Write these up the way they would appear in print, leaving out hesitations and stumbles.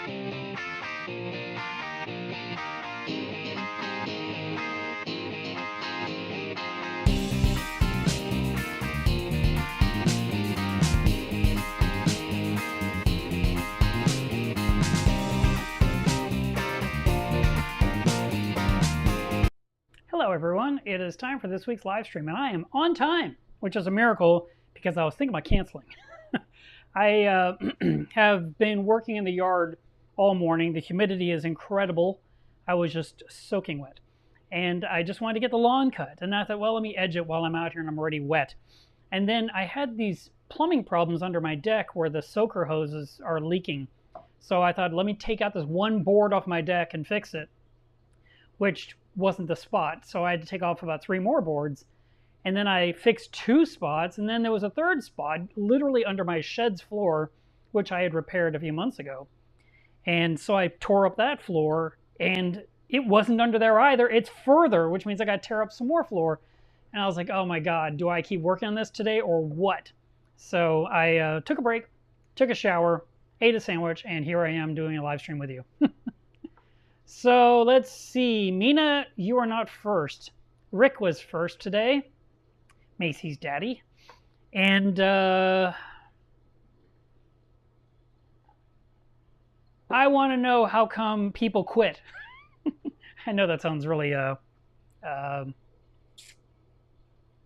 Hello everyone, it is time for this week's live stream and I am on time, which is a miracle because I was thinking about canceling. I have been working in the yard all morning. The humidity is incredible. I was just soaking wet and I just wanted to get the lawn cut, and I thought, well, let me edge it while I'm out here and I'm already wet. And then I had these plumbing problems under my deck where the soaker hoses are leaking. So I thought, let me take out this one board off my deck and fix it, which wasn't the spot. So I had to take off about 3 more boards, and then I fixed 2 spots, and then there was a 3rd spot literally under my shed's floor, which I had repaired a few months ago. And so I tore up that floor, and it wasn't under there either. It's further, which means I got to tear up some more floor. And I was like, oh my God, do I keep working on this today or what? So I took a break, took a shower, ate a sandwich, and here I am doing a live stream with you. So let's see. Mina, you are not first. Rick was first today. Macy's daddy. And I want to know how come people quit. I know that sounds really,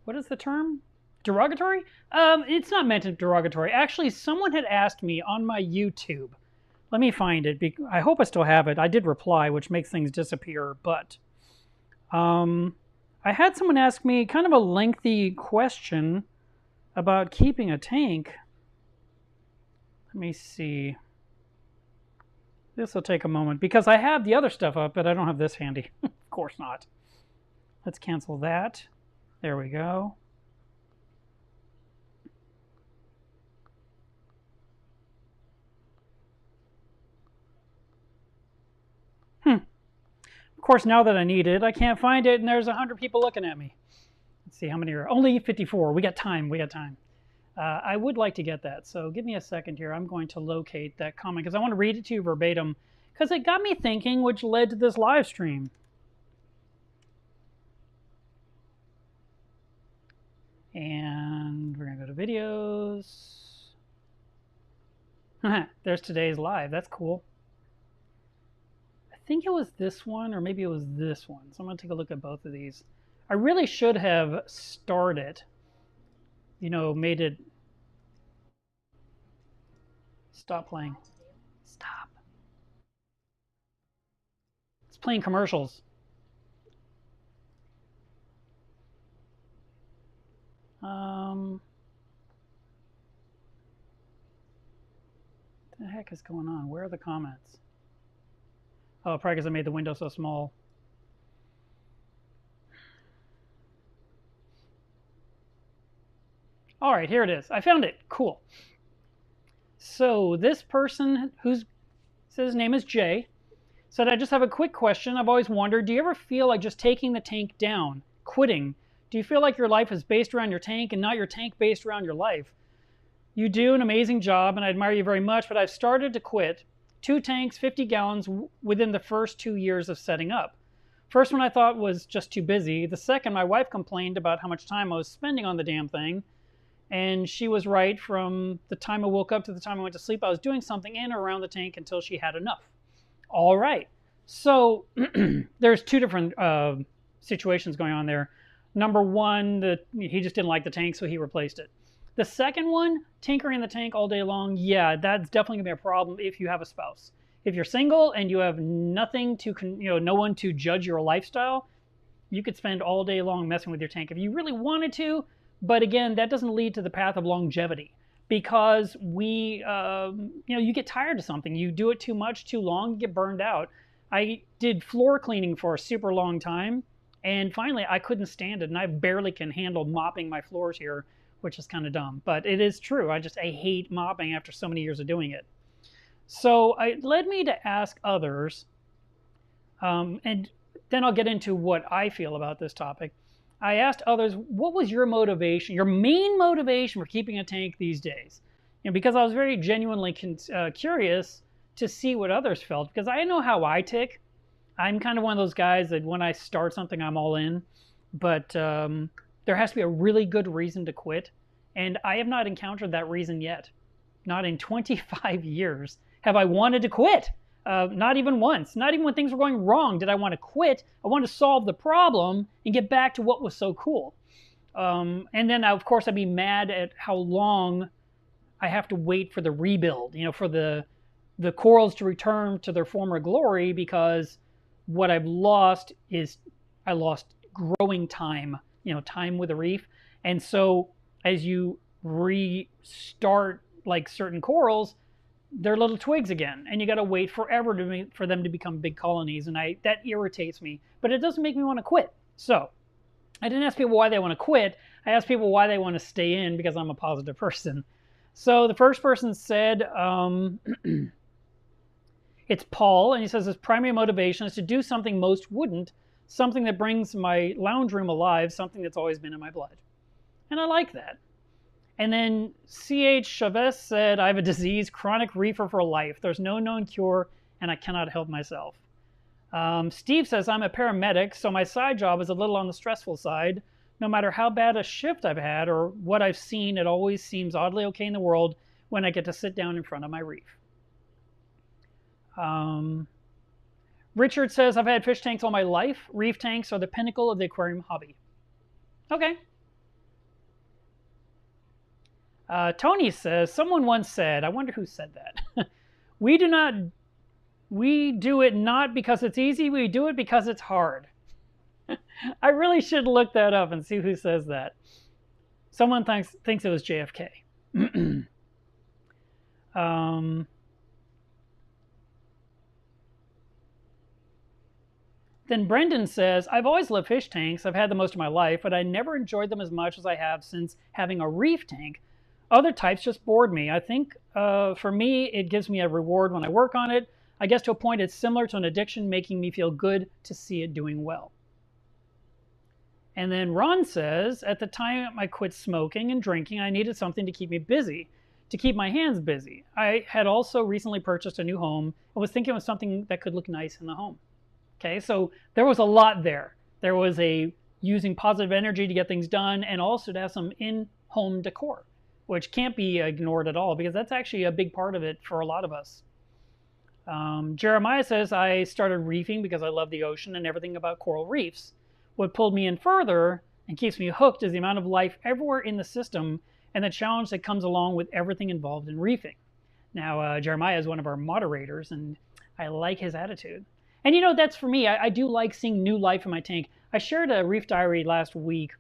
what is the term? Derogatory? It's not meant to be derogatory. Actually, someone had asked me on my YouTube. Let me find it. I hope I still have it. I did reply, which makes things disappear. But I had someone ask me kind of a lengthy question about keeping a tank. Let me see. This will take a moment because I have the other stuff up, but I don't have this handy. Of course not. Let's cancel that. There we go. Of course, now that I need it, I can't find it, and there's 100 people looking at me. Let's see how many are. Only 54. We got time. We got time. I would like to get that, so give me a second here. I'm going to locate that comment because I want to read it to you verbatim because it got me thinking, which led to this live stream. And we're going to go to videos. There's today's live. That's cool. I think it was this one, or maybe it was this one. So I'm going to take a look at both of these. I really should have started, made it. Stop playing. Stop. It's playing commercials. What the heck is going on? Where are the comments? Oh, probably because I made the window so small. All right, here it is. I found it. Cool. So this person says his name is Jay said, I just have a quick question. I've always wondered, do you ever feel like just taking the tank down, quitting? Do you feel like your life is based around your tank and not your tank based around your life? You do an amazing job and I admire you very much, but I've started to quit. 2 tanks, 50 gallons within the first 2 years of setting up. First one I thought was just too busy. The second, my wife complained about how much time I was spending on the damn thing. And she was right. From the time I woke up to the time I went to sleep, I was doing something in or around the tank until she had enough. All right. So there's 2 different situations going on there. Number one, he just didn't like the tank, so he replaced it. The second one, tinkering the tank all day long, yeah, that's definitely gonna be a problem if you have a spouse. If you're single and you have nothing to, no one to judge your lifestyle, you could spend all day long messing with your tank if you really wanted to. But again, that doesn't lead to the path of longevity because you get tired of something. You do it too much, too long, you get burned out. I did floor cleaning for a super long time, and finally I couldn't stand it, and I barely can handle mopping my floors here, which is kind of dumb, but it is true. I hate mopping after so many years of doing it. So it led me to ask others, and then I'll get into what I feel about this topic. I asked others, what was your motivation, your main motivation for keeping a tank these days? Because I was very genuinely curious to see what others felt, because I know how I tick. I'm kind of one of those guys that when I start something, I'm all in. But there has to be a really good reason to quit. And I have not encountered that reason yet. Not in 25 years have I wanted to quit. Not even once. Not even when things were going wrong did I want to quit. I wanted to solve the problem and get back to what was so cool. And then, of course, I'd be mad at how long I have to wait for the rebuild, for the corals to return to their former glory, because what I've lost is I lost growing time, time with a reef. And so as you restart like certain corals, they're little twigs again, and you got to wait forever for them to become big colonies, and that irritates me, but it doesn't make me want to quit. So I didn't ask people why they want to quit. I asked people why they want to stay in, because I'm a positive person. So the first person said, it's Paul, and he says his primary motivation is to do something most wouldn't, something that brings my lounge room alive, something that's always been in my blood. And I like that. And then C.H. Chavez said, I have a disease, chronic reefer for life. There's no known cure, and I cannot help myself. Steve says, I'm a paramedic, so my side job is a little on the stressful side. No matter how bad a shift I've had or what I've seen, it always seems oddly okay in the world when I get to sit down in front of my reef. Richard says, I've had fish tanks all my life. Reef tanks are the pinnacle of the aquarium hobby. Okay. Tony says, someone once said, I wonder who said that. We do it not because it's easy, we do it because it's hard. I really should look that up and see who says that. Someone thinks it was JFK. Then Brendan says, I've always loved fish tanks. I've had them most of my life, but I never enjoyed them as much as I have since having a reef tank. Other types just bored me. I think for me, it gives me a reward when I work on it. I guess to a point it's similar to an addiction, making me feel good to see it doing well. And then Ron says, at the time I quit smoking and drinking, I needed something to keep me busy, to keep my hands busy. I had also recently purchased a new home and was thinking of something that could look nice in the home. Okay, so there was a lot there. There was using positive energy to get things done, and also to have some in-home decor, which can't be ignored at all, because that's actually a big part of it for a lot of us. Jeremiah says, I started reefing because I love the ocean and everything about coral reefs. What pulled me in further and keeps me hooked is the amount of life everywhere in the system and the challenge that comes along with everything involved in reefing. Now, Jeremiah is one of our moderators, and I like his attitude. And that's for me. I do like seeing new life in my tank. I shared a reef diary last week,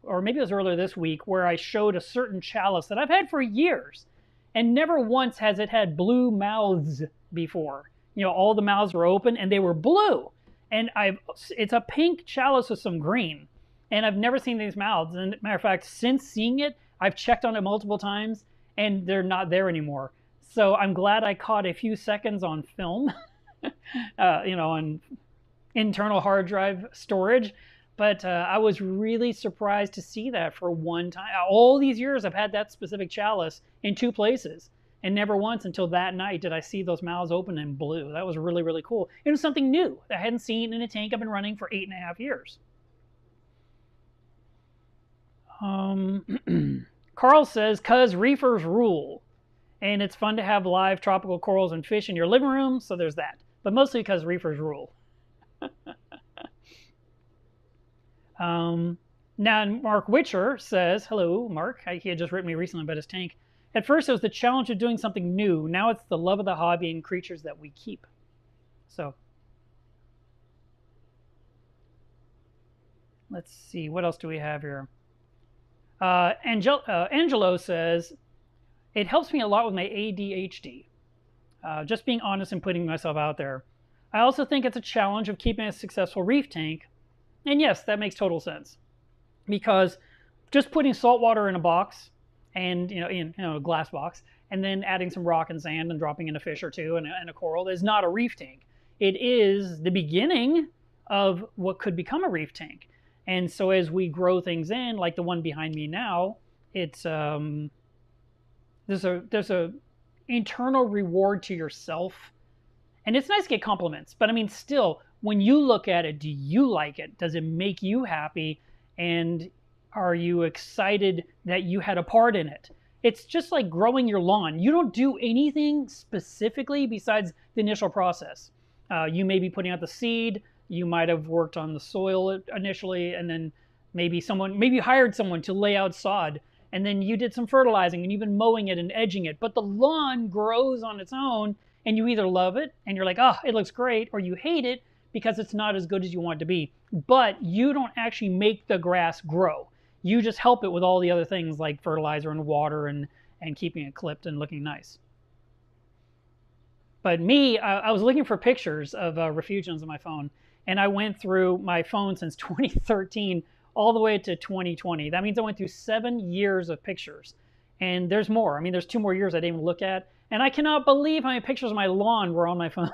or maybe it was earlier this week, where I showed a certain chalice that I've had for years, and never once has it had blue mouths before. All the mouths were open and they were blue. And it's a pink chalice with some green, and I've never seen these mouths. And matter of fact, since seeing it, I've checked on it multiple times and they're not there anymore. So I'm glad I caught a few seconds on film, on internal hard drive storage. But I was really surprised to see that for one time. All these years I've had that specific chalice in two places, and never once until that night did I see those mouths open in blue. That was really, really cool. It was something new that I hadn't seen in a tank I've been running for 8.5 years. Carl says, 'cause reefers rule. And it's fun to have live tropical corals and fish in your living room, so there's that. But mostly because reefers rule. Now, Mark Witcher says, hello, Mark. He had just written me recently about his tank. At first, it was the challenge of doing something new. Now it's the love of the hobby and creatures that we keep. So, let's see. What else do we have here? Angelo says, it helps me a lot with my ADHD. Just being honest and putting myself out there. I also think it's a challenge of keeping a successful reef tank. And yes, that makes total sense. Because just putting salt water in a box, and in a glass box, and then adding some rock and sand and dropping in a fish or two and a coral is not a reef tank. It is the beginning of what could become a reef tank. And so as we grow things in, like the one behind me now, it's there's a internal reward to yourself And it's nice to get compliments, but I mean, still, when you look at it, do you like it? Does it make you happy? And are you excited that you had a part in it? It's just like growing your lawn. You don't do anything specifically besides the initial process. You may be putting out the seed. You might have worked on the soil initially, and then maybe you hired someone to lay out sod, and then you did some fertilizing and you've been mowing it and edging it. But the lawn grows on its own, and you either love it and you're like, oh, it looks great, or you hate it because it's not as good as you want it to be. But you don't actually make the grass grow. You just help it with all the other things like fertilizer and water and keeping it clipped and looking nice. But me, I was looking for pictures of refugiums on my phone, and I went through my phone since 2013 all the way to 2020. That means I went through 7 years of pictures. And there's more. I mean, there's 2 more years I didn't even look at. And I cannot believe how many pictures of my lawn were on my phone.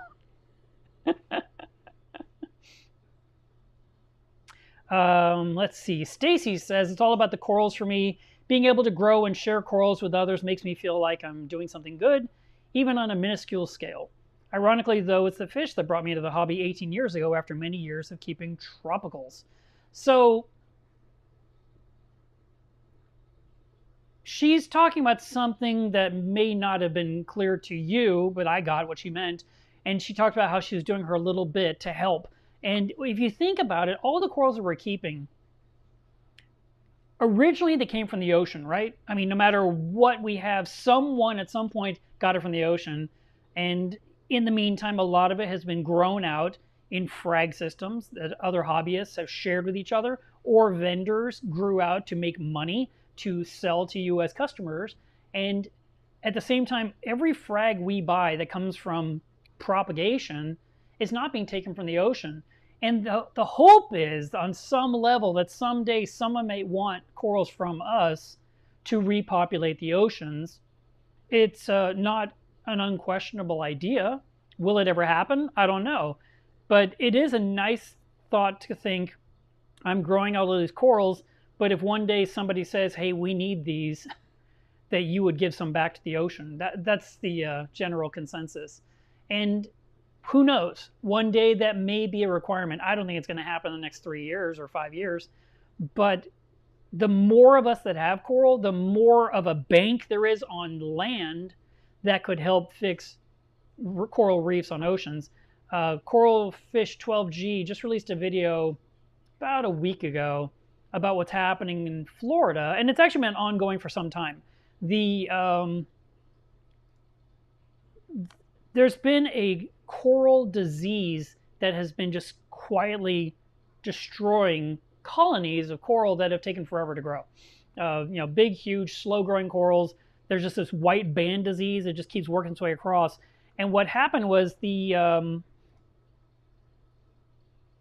Let's see. Stacy says, it's all about the corals for me. Being able to grow and share corals with others makes me feel like I'm doing something good, even on a minuscule scale. Ironically, though, it's the fish that brought me into the hobby 18 years ago after many years of keeping tropicals. So she's talking about something that may not have been clear to you, but I got what she meant. And she talked about how she was doing her little bit to help. And if you think about it, all the corals that we're keeping, originally they came from the ocean, right? I mean, no matter what we have, someone at some point got it from the ocean. And in the meantime, a lot of it has been grown out in frag systems that other hobbyists have shared with each other, or vendors grew out to make money to sell to you as customers. And at the same time, every frag we buy that comes from propagation is not being taken from the ocean. And the hope is, on some level, that someday someone may want corals from us to repopulate the oceans. It's not an unquestionable idea. Will it ever happen? I don't know. But it is a nice thought to think, I'm growing all of these corals, but if one day somebody says, hey, we need these, that you would give some back to the ocean. That's the general consensus. And who knows? One day that may be a requirement. I don't think it's going to happen in the next 3 years or 5 years. But the more of us that have coral, the more of a bank there is on land that could help fix coral reefs on oceans. Coral Fish 12G just released a video about a week ago about what's happening in Florida, and it's actually been ongoing for some time. There's been a coral disease that has been just quietly destroying colonies of coral that have taken forever to grow. Big, huge, slow-growing corals. There's just this white band disease that just keeps working its way across. And what happened was the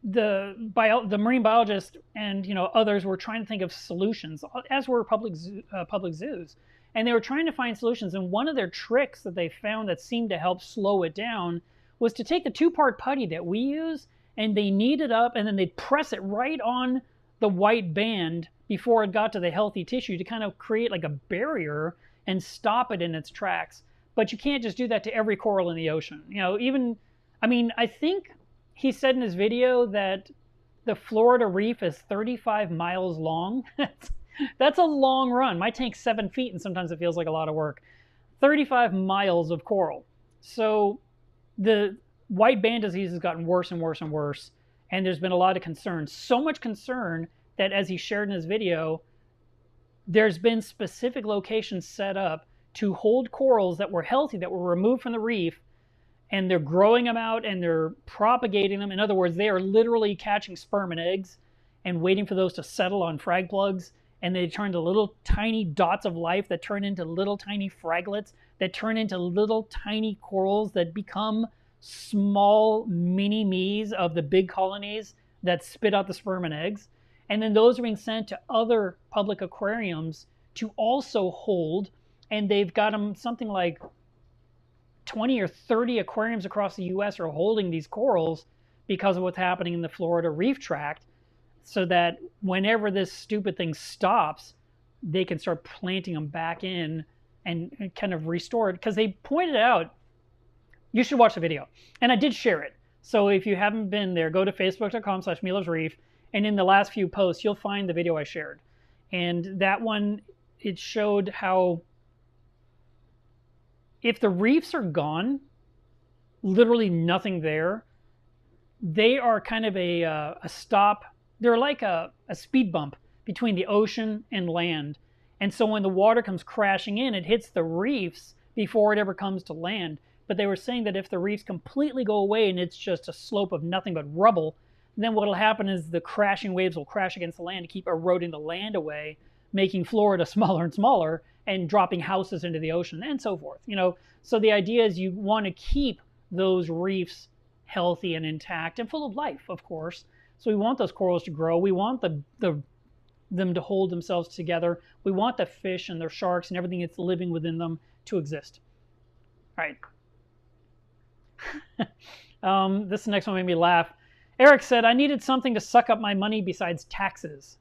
marine biologists and others were trying to think of solutions, as were public zoos, and they were trying to find solutions. And one of their tricks that they found that seemed to help slow it down was to take the 2-part putty that we use, and they knead it up, and then they'd press it right on the white band before it got to the healthy tissue to kind of create like a barrier and stop it in its tracks. But you can't just do that to every coral in the ocean. I think he said in his video that the Florida Reef is 35 miles long. That's a long run. My tank's 7 feet, and sometimes it feels like a lot of work. 35 miles of coral. So the white band disease has gotten worse and worse and worse, and there's been a lot of concern. So much concern that, as he shared in his video, there's been specific locations set up to hold corals that were healthy, that were removed from the reef, and they're growing them out and they're propagating them. In other words, they are literally catching sperm and eggs and waiting for those to settle on frag plugs, and they turn to little tiny dots of life that turn into little tiny fraglets that turn into little tiny corals that become small mini-me's of the big colonies that spit out the sperm and eggs. And then those are being sent to other public aquariums to also hold, and they've got them something like 20 or 30 aquariums across the US are holding these corals because of what's happening in the Florida Reef Tract, so that whenever this stupid thing stops, they can start planting them back in and kind of restore it. Because they pointed out, You should watch the video. And I did share it. So if you haven't been there, go to facebook.com/Milo'sReef, and in the last few posts, you'll find the video I shared. And that one, it showed how if the reefs are gone, literally nothing there, they are kind of a stop. They're like a speed bump between the ocean and land. And so when the water comes crashing in, it hits the reefs before it ever comes to land. But they were saying that if the reefs completely go away and it's just a slope of nothing but rubble, then what will happen is the crashing waves will crash against the land to keep eroding the land away, making Florida smaller and smaller and dropping houses into the ocean and so forth. So the idea is you want to keep those reefs healthy and intact and full of life, of course. So we want those corals to grow. We want them to hold themselves together. We want the fish and their sharks and everything that's living within them to exist. All right. This next one made me laugh. Eric said, I needed something to suck up my money besides taxes.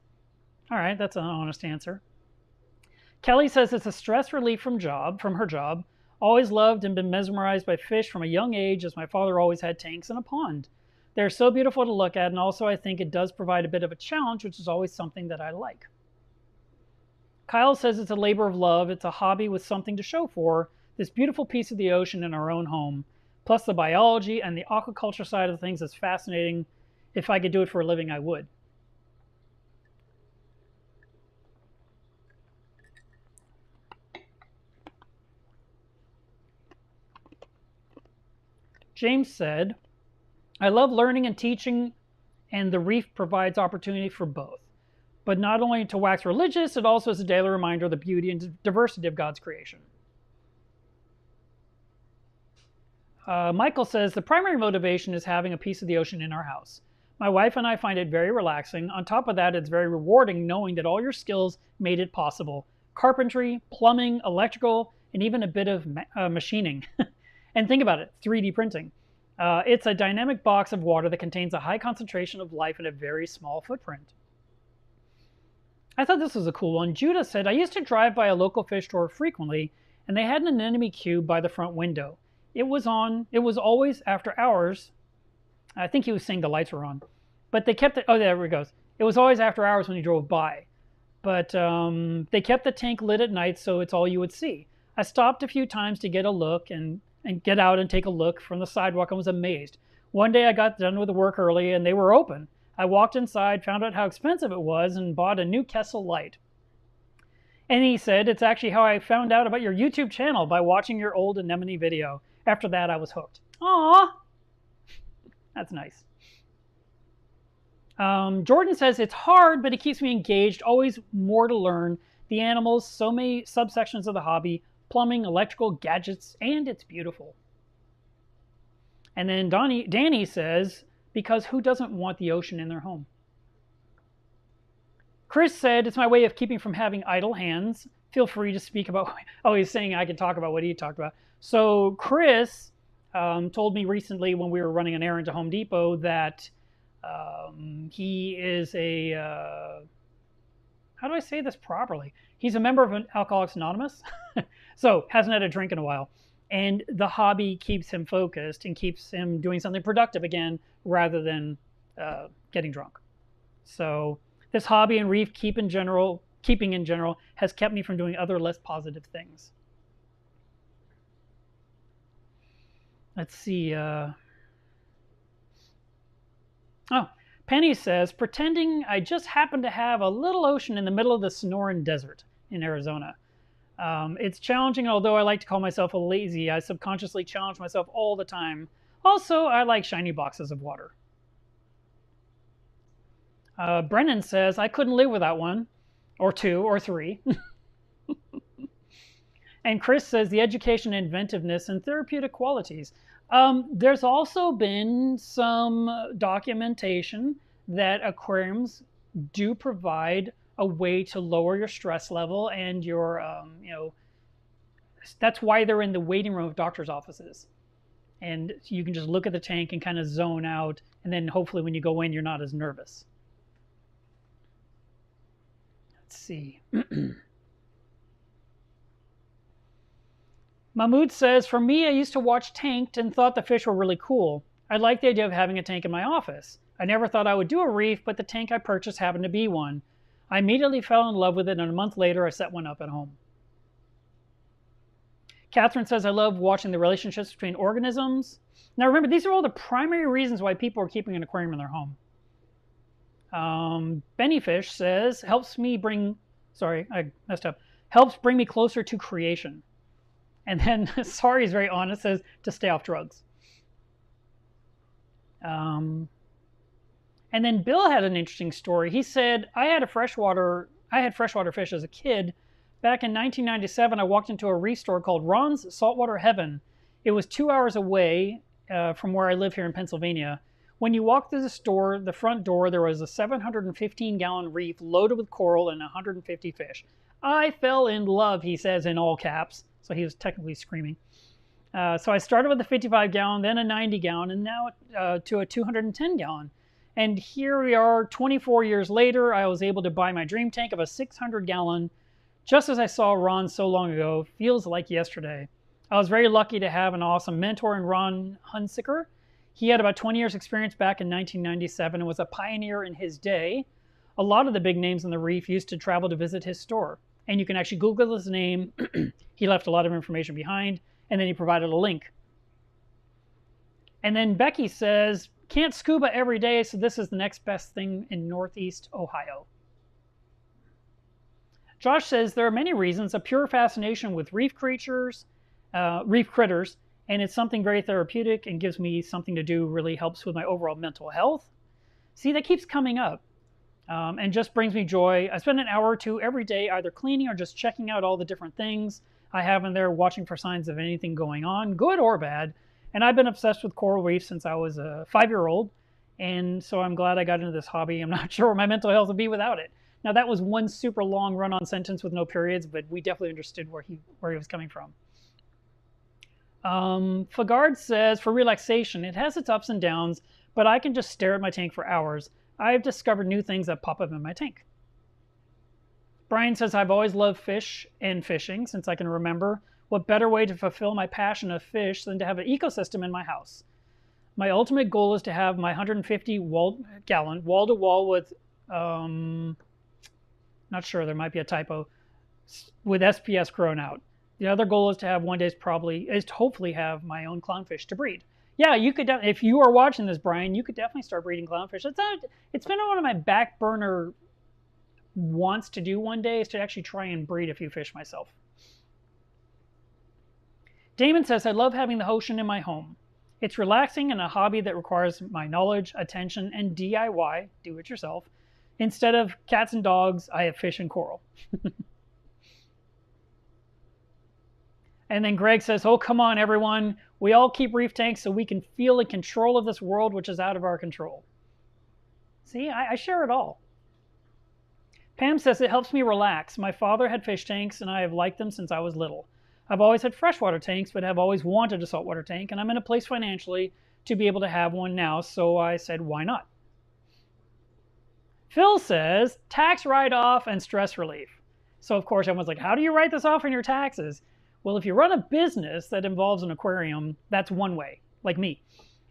All right, that's an honest answer. Kelly says it's a stress relief from her job. Always loved and been mesmerized by fish from a young age, as my father always had tanks and a pond. They're so beautiful to look at, and also I think it does provide a bit of a challenge, which is always something that I like. Kyle says it's a labor of love. It's a hobby with something to show for. This beautiful piece of the ocean in our own home. Plus the biology and the aquaculture side of things is fascinating. If I could do it for a living, I would. James said, I love learning and teaching, and the reef provides opportunity for both. But not only to wax religious, it also is a daily reminder of the beauty and diversity of God's creation. Michael says, the primary motivation is having a piece of the ocean in our house. My wife and I find it very relaxing. On top of that, it's very rewarding knowing that all your skills made it possible. Carpentry, plumbing, electrical, and even a bit of machining. And think about it, 3D printing. It's a dynamic box of water that contains a high concentration of life in a very small footprint. I thought this was a cool one. Judah said, I used to drive by a local fish store frequently, and they had an anemone cube by the front window. It was always after hours. I think he was saying the lights were on. But they kept it, oh, there it goes. It was always after hours when you drove by. But they kept the tank lit at night, so it's all you would see. I stopped a few times to get a look and get out and take a look from the sidewalk and was amazed. One day I got done with the work early and they were open. I walked inside, found out how expensive it was, and bought a new Kessel light. And he said, it's actually how I found out about your YouTube channel, by watching your old anemone video. After that, I was hooked. Aww. That's nice. Jordan says, it's hard, but it keeps me engaged. Always more to learn. The animals, so many subsections of the hobby, plumbing, electrical, gadgets, and it's beautiful. And then Danny says, because who doesn't want the ocean in their home? Chris said, it's my way of keeping from having idle hands. Feel free to speak about, oh, he's saying I can talk about what he talked about. So Chris told me recently when we were running an errand to Home Depot that he is a, how do I say this properly? He's a member of Alcoholics Anonymous, so hasn't had a drink in a while. And the hobby keeps him focused and keeps him doing something productive again, rather than getting drunk. So this hobby and reef keeping in general has kept me from doing other less positive things. Let's see. Oh, Penny says, pretending I just happen to have a little ocean in the middle of the Sonoran Desert in Arizona. It's challenging, although I like to call myself a lazy. I subconsciously challenge myself all the time. Also, I like shiny boxes of water. Brennan says, I couldn't live without one, or two, or three. And Chris says, the education, inventiveness, and therapeutic qualities. There's also been some documentation that aquariums do provide a way to lower your stress level and your, that's why they're in the waiting room of doctor's offices. And you can just look at the tank and kind of zone out, and then hopefully when you go in, you're not as nervous. Let's see. Mahmoud says, for me, I used to watch Tanked and thought the fish were really cool. I like the idea of having a tank in my office. I never thought I would do a reef, but the tank I purchased happened to be one. I immediately fell in love with it, and a month later, I set one up at home. Catherine says, I love watching the relationships between organisms. Now remember, these are all the primary reasons why people are keeping an aquarium in their home. Bennyfish says, helps me bring, sorry, I messed up, helps bring me closer to creation. And then, sorry, is very honest, says to stay off drugs. And then Bill had an interesting story. He said, I had freshwater fish as a kid. Back in 1997, I walked into a reef store called Ron's Saltwater Heaven. It was 2 hours away from where I live here in Pennsylvania. When you walked through the store, the front door, there was a 715-gallon reef loaded with coral and 150 fish. I fell in love, he says in all caps. So he was technically screaming. So I started with a 55-gallon, then a 90-gallon, and now to a 210-gallon. And here we are 24 years later. I was able to buy my dream tank of a 600-gallon, just as I saw Ron so long ago. Feels like yesterday. I was very lucky to have an awesome mentor in Ron Hunsicker. He had about 20 years experience back in 1997 and was a pioneer in his day. A lot of the big names in the reef used to travel to visit his store. And you can actually Google his name. He left a lot of information behind, and then he provided a link. And then Becky says, can't scuba every day, so this is the next best thing in Northeast Ohio. Josh says, there are many reasons, a pure fascination with reef critters, and it's something very therapeutic and gives me something to do, really helps with my overall mental health. See, that keeps coming up. And just brings me joy. I spend an hour or two every day either cleaning or just checking out all the different things I have in there, watching for signs of anything going on, good or bad. And I've been obsessed with coral reefs since I was a 5-year-old. And so I'm glad I got into this hobby. I'm not sure where my mental health would be without it. Now that was one super long run-on sentence with no periods, but we definitely understood where he was coming from. Fagard says, for relaxation, it has its ups and downs, but I can just stare at my tank for hours. I've discovered new things that pop up in my tank. Brian says, I've always loved fish and fishing since I can remember. What better way to fulfill my passion of fish than to have an ecosystem in my house? My ultimate goal is to have my 150-gallon wall-to-wall with, not sure, there might be a typo, with SPS grown out. The other goal is to have one day is to hopefully have my own clownfish to breed. Yeah, you could, if you are watching this, Brian, you could definitely start breeding clownfish. It's been one of my back burner wants to do one day, is to actually try and breed a few fish myself. Damon says, I love having the ocean in my home. It's relaxing and a hobby that requires my knowledge, attention, and DIY, do it yourself. Instead of cats and dogs, I have fish and coral. And then Greg says, oh, come on, everyone. We all keep reef tanks so we can feel in control of this world, which is out of our control. See, I share it all. Pam says, it helps me relax. My father had fish tanks, and I have liked them since I was little. I've always had freshwater tanks, but have always wanted a saltwater tank, and I'm in a place financially to be able to have one now, so I said, why not? Phil says, tax write-off and stress relief. So, of course, everyone's like, how do you write this off on your taxes? Well, if you run a business that involves an aquarium, that's one way, like me.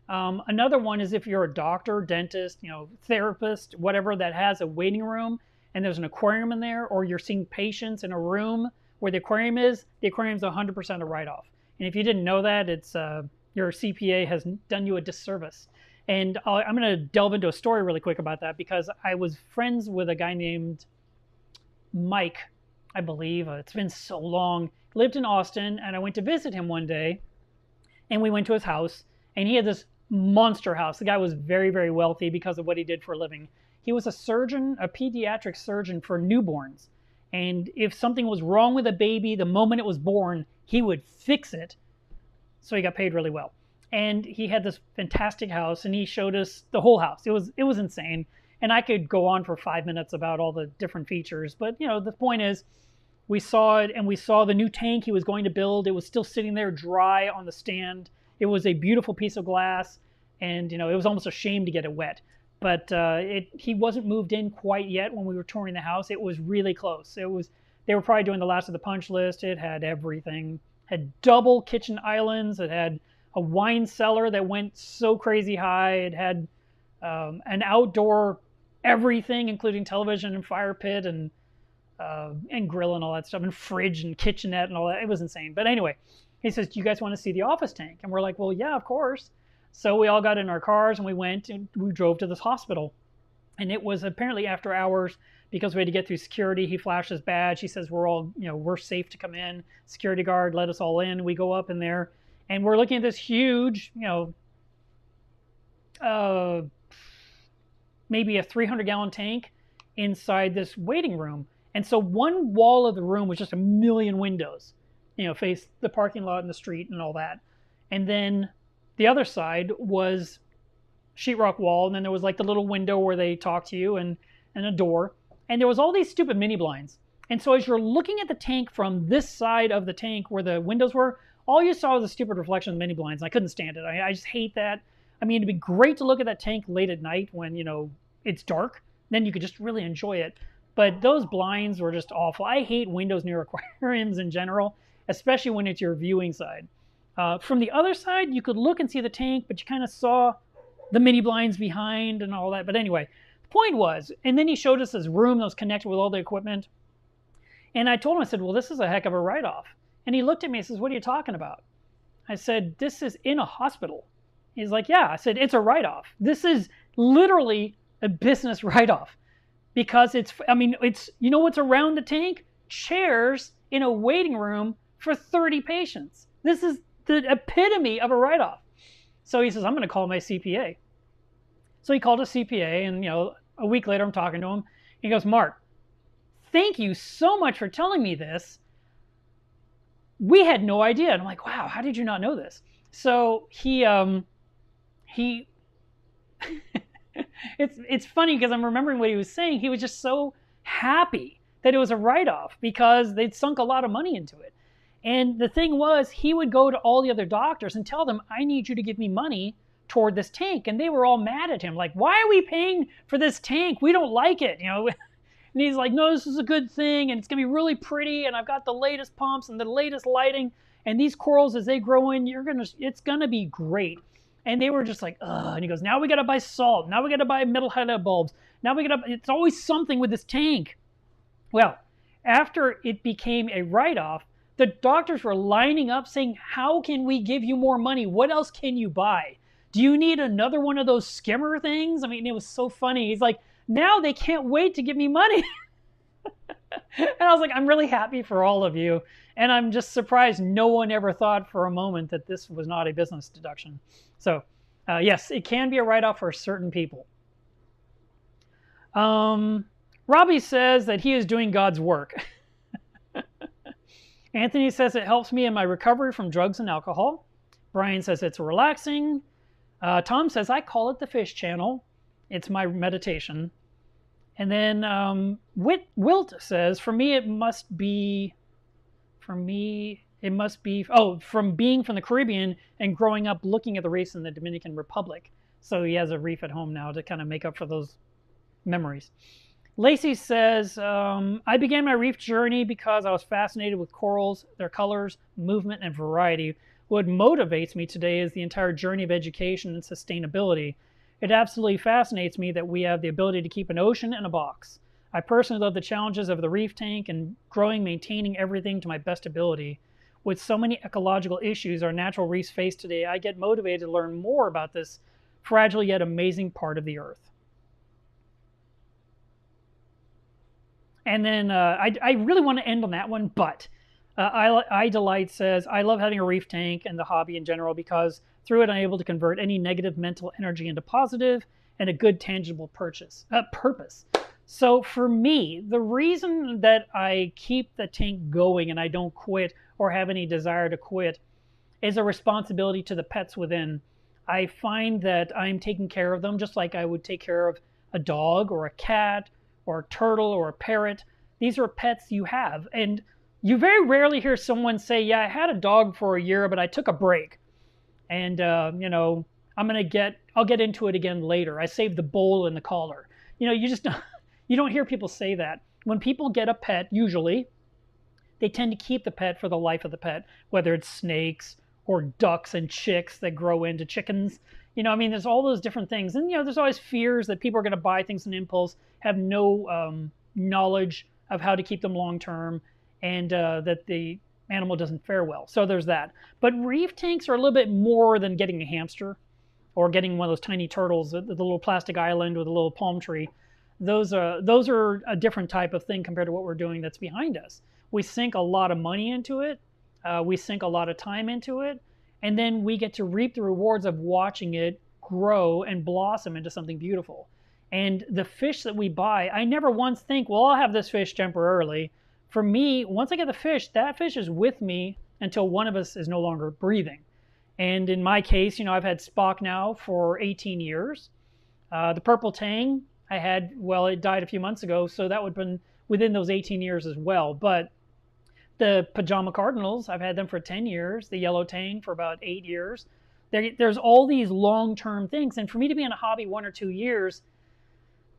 Another one is if you're a doctor, dentist, therapist, whatever, that has a waiting room and there's an aquarium in there, or you're seeing patients in a room where the aquarium's 100% a write-off. And if you didn't know that, it's your CPA has done you a disservice. And I'm going to delve into a story really quick about that, because I was friends with a guy named Mike, I believe. It's been so long. Lived in Austin, and I went to visit him one day, and we went to his house, and he had this monster house. The guy was very, very wealthy because of what he did for a living. He was a surgeon, a pediatric surgeon for newborns. And if something was wrong with a baby, the moment it was born, he would fix it. So he got paid really well. And he had this fantastic house, and he showed us the whole house. It was insane. And I could go on for 5 minutes about all the different features. But, the point is, we saw it, and we saw the new tank he was going to build. It was still sitting there dry on the stand. It was a beautiful piece of glass, and it was almost a shame to get it wet. But he wasn't moved in quite yet when we were touring the house. It was really close. They were probably doing the last of the punch list. It had everything. had double kitchen islands. It had a wine cellar that went so crazy high. It had an outdoor everything, including television and fire pit and grill and all that stuff, and fridge and kitchenette and all that. It was insane. But anyway, he says, "Do you guys want to see the office tank?" And we're like, "Well, yeah, of course." So we all got in our cars and we went and we drove to this hospital. And it was apparently after hours because we had to get through security. He flashed his badge. He says, "We're all, we're safe to come in." Security guard let us all in. We go up in there and we're looking at this huge, maybe a 300-gallon tank inside this waiting room. And so one wall of the room was just a million windows, faced the parking lot and the street and all that. And then the other side was sheetrock wall, and then there was like the little window where they talk to you and a door. And there was all these stupid mini blinds. And so as you're looking at the tank from this side of the tank where the windows were, all you saw was a stupid reflection of mini blinds. I couldn't stand it. I just hate that. I mean, it'd be great to look at that tank late at night when, it's dark. Then you could just really enjoy it. But those blinds were just awful. I hate windows near aquariums in general, especially when it's your viewing side. From the other side, you could look and see the tank, but you kind of saw the mini blinds behind and all that. But anyway, the point was, and then he showed us this room that was connected with all the equipment. And I told him, I said, "Well, this is a heck of a write-off." And he looked at me and says, "What are you talking about?" I said, "This is in a hospital." He's like, "Yeah." I said, "It's a write-off. This is literally a business write-off." Because it's what's around the tank? Chairs in a waiting room for 30 patients. This is the epitome of a write-off. So he says, "I'm going to call my CPA." So he called a CPA, and a week later I'm talking to him. He goes, "Mark, thank you so much for telling me this. We had no idea." And I'm like, "Wow, how did you not know this?" So he it's funny because I'm remembering what he was saying. He was just so happy that it was a write-off because they'd sunk a lot of money into it. And the thing was, he would go to all the other doctors and tell them, "I need you to give me money toward this tank." And they were all mad at him, like, "Why are we paying for this tank? We don't like it." And he's like, "No, this is a good thing, and it's going to be really pretty, and I've got the latest pumps and the latest lighting, and these corals, as they grow in, it's going to be great." And they were just like, "Ugh." And he goes, "Now we got to buy salt. Now we got to buy metal halide bulbs. Now it's always something with this tank." Well, after it became a write-off, the doctors were lining up saying, "How can we give you more money? What else can you buy? Do you need another one of those skimmer things?" I mean, it was so funny. He's like, "Now they can't wait to give me money." And I was like, I'm really happy for all of you. And I'm just surprised no one ever thought for a moment that this was not a business deduction. So, yes, it can be a write-off for certain people. Robbie says that he is doing God's work. Anthony says it helps me in my recovery from drugs and alcohol. Brian says it's relaxing. Tom says I call it the fish channel. It's my meditation. And then Wilt says, from being from the Caribbean and growing up looking at the reefs in the Dominican Republic. So he has a reef at home now to kind of make up for those memories. Lacey says, I began my reef journey because I was fascinated with corals, their colors, movement, and variety. What motivates me today is the entire journey of education and sustainability. It absolutely fascinates me that we have the ability to keep an ocean in a box. I personally love the challenges of the reef tank and maintaining everything to my best ability. With so many ecological issues our natural reefs face today, I get motivated to learn more about this fragile yet amazing part of the earth. And then I really want to end on that one, but I Delight says, I love having a reef tank and the hobby in general because through it I'm able to convert any negative mental energy into positive and a good tangible purpose. So for me, the reason that I keep the tank going and I don't quit or have any desire to quit is a responsibility to the pets within. I find that I'm taking care of them just like I would take care of a dog or a cat or a turtle or a parrot. These are pets you have. And you very rarely hear someone say, yeah, I had a dog for a year, but I took a break. And, I'll get into it again later. I saved the bowl and the collar. You just, you don't hear people say that. When people get a pet, usually, they tend to keep the pet for the life of the pet, whether it's snakes or ducks and chicks that grow into chickens. I mean, there's all those different things. And, there's always fears that people are going to buy things on impulse, have no knowledge of how to keep them long term, and that the animal doesn't fare well. So there's that. But reef tanks are a little bit more than getting a hamster or getting one of those tiny turtles, the little plastic island with a little palm tree. Those are a different type of thing compared to what we're doing that's behind us. We sink a lot of money into it. We sink a lot of time into it. And then we get to reap the rewards of watching it grow and blossom into something beautiful. And the fish that we buy, I never once think, well, I'll have this fish temporarily. For me, once I get the fish, that fish is with me until one of us is no longer breathing. And in my case, I've had Spock now for 18 years. The purple tang I had, well, it died a few months ago, so that would have been within those 18 years as well. But the pajama cardinals, I've had them for 10 years. The yellow tang for about 8 years. There's all these long-term things. And for me to be in a hobby 1 or 2 years,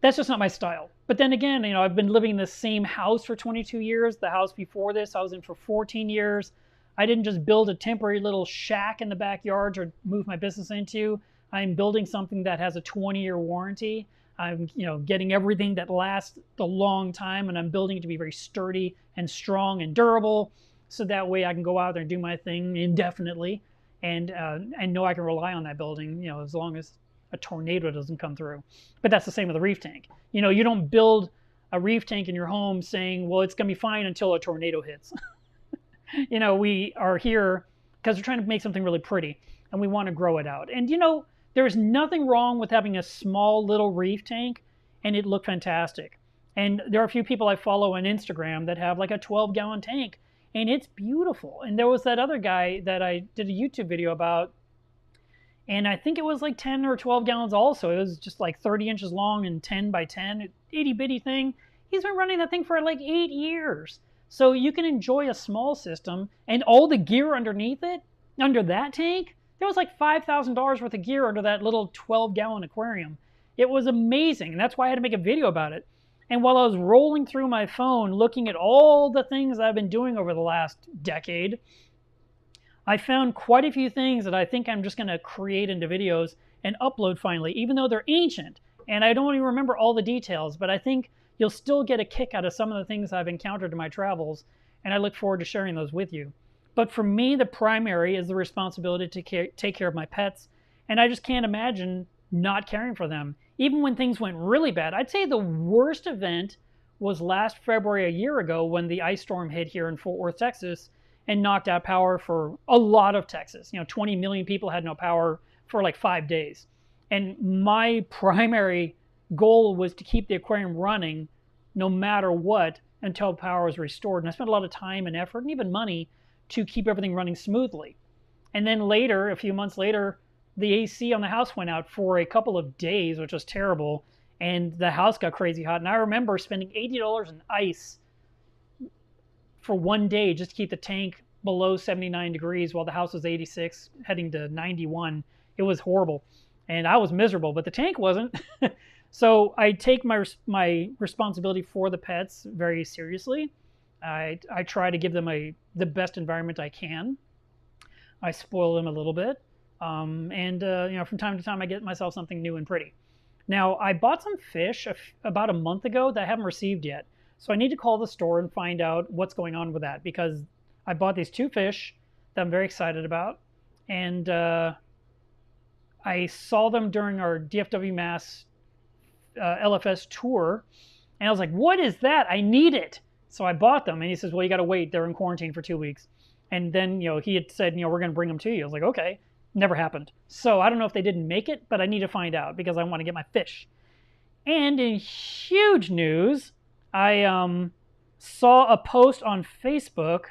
that's just not my style. But then again, I've been living in the same house for 22 years. The house before this, I was in for 14 years. I didn't just build a temporary little shack in the backyard to move my business into. I'm building something that has a 20-year warranty. I'm, getting everything that lasts a long time, and I'm building it to be very sturdy and strong and durable, so that way I can go out there and do my thing indefinitely, and know I can rely on that building, as long as a tornado doesn't come through. But that's the same with a reef tank. You don't build a reef tank in your home saying, well, it's going to be fine until a tornado hits. We are here because we're trying to make something really pretty, and we want to grow it out. And, there's nothing wrong with having a small little reef tank and it look fantastic. And there are a few people I follow on Instagram that have like a 12-gallon tank, and it's beautiful. And there was that other guy that I did a YouTube video about, and I think it was like 10 or 12 gallons also. It was just like 30 inches long and 10 by 10, itty bitty thing. He's been running that thing for like 8 years. So you can enjoy a small system, and all the gear underneath it, under that tank, there was like $5,000 worth of gear under that little 12-gallon aquarium. It was amazing, and that's why I had to make a video about it. And while I was rolling through my phone, looking at all the things I've been doing over the last decade, I found quite a few things that I think I'm just going to create into videos and upload finally, even though they're ancient. And I don't even remember all the details, but I think you'll still get a kick out of some of the things I've encountered in my travels, and I look forward to sharing those with you. But for me, the primary is the responsibility to take care of my pets, and I just can't imagine not caring for them. Even when things went really bad, I'd say the worst event was last February a year ago when the ice storm hit here in Fort Worth, Texas, and knocked out power for a lot of Texas. 20 million people had no power for like 5 days. And my primary goal was to keep the aquarium running no matter what until power was restored. And I spent a lot of time and effort and even money to keep everything running smoothly. And then later, a few months later, the AC on the house went out for a couple of days, which was terrible. And the house got crazy hot. And I remember spending $80 in ice for 1 day just to keep the tank below 79 degrees while the house was 86, heading to 91. It was horrible. And I was miserable, but the tank wasn't. So I take my responsibility for the pets very seriously. I try to give them the best environment I can. I spoil them a little bit. From time to time, I get myself something new and pretty. Now, I bought some fish about a month ago that I haven't received yet. So I need to call the store and find out what's going on with that, because I bought these 2 fish that I'm very excited about. And I saw them during our DFW Mass LFS tour. And I was like, what is that? I need it. So I bought them. And he says, well, you got to wait. They're in quarantine for 2 weeks. And then, he had said, we're going to bring them to you. I was like, okay. Never happened. So I don't know if they didn't make it, but I need to find out because I want to get my fish. And in huge news, I saw a post on Facebook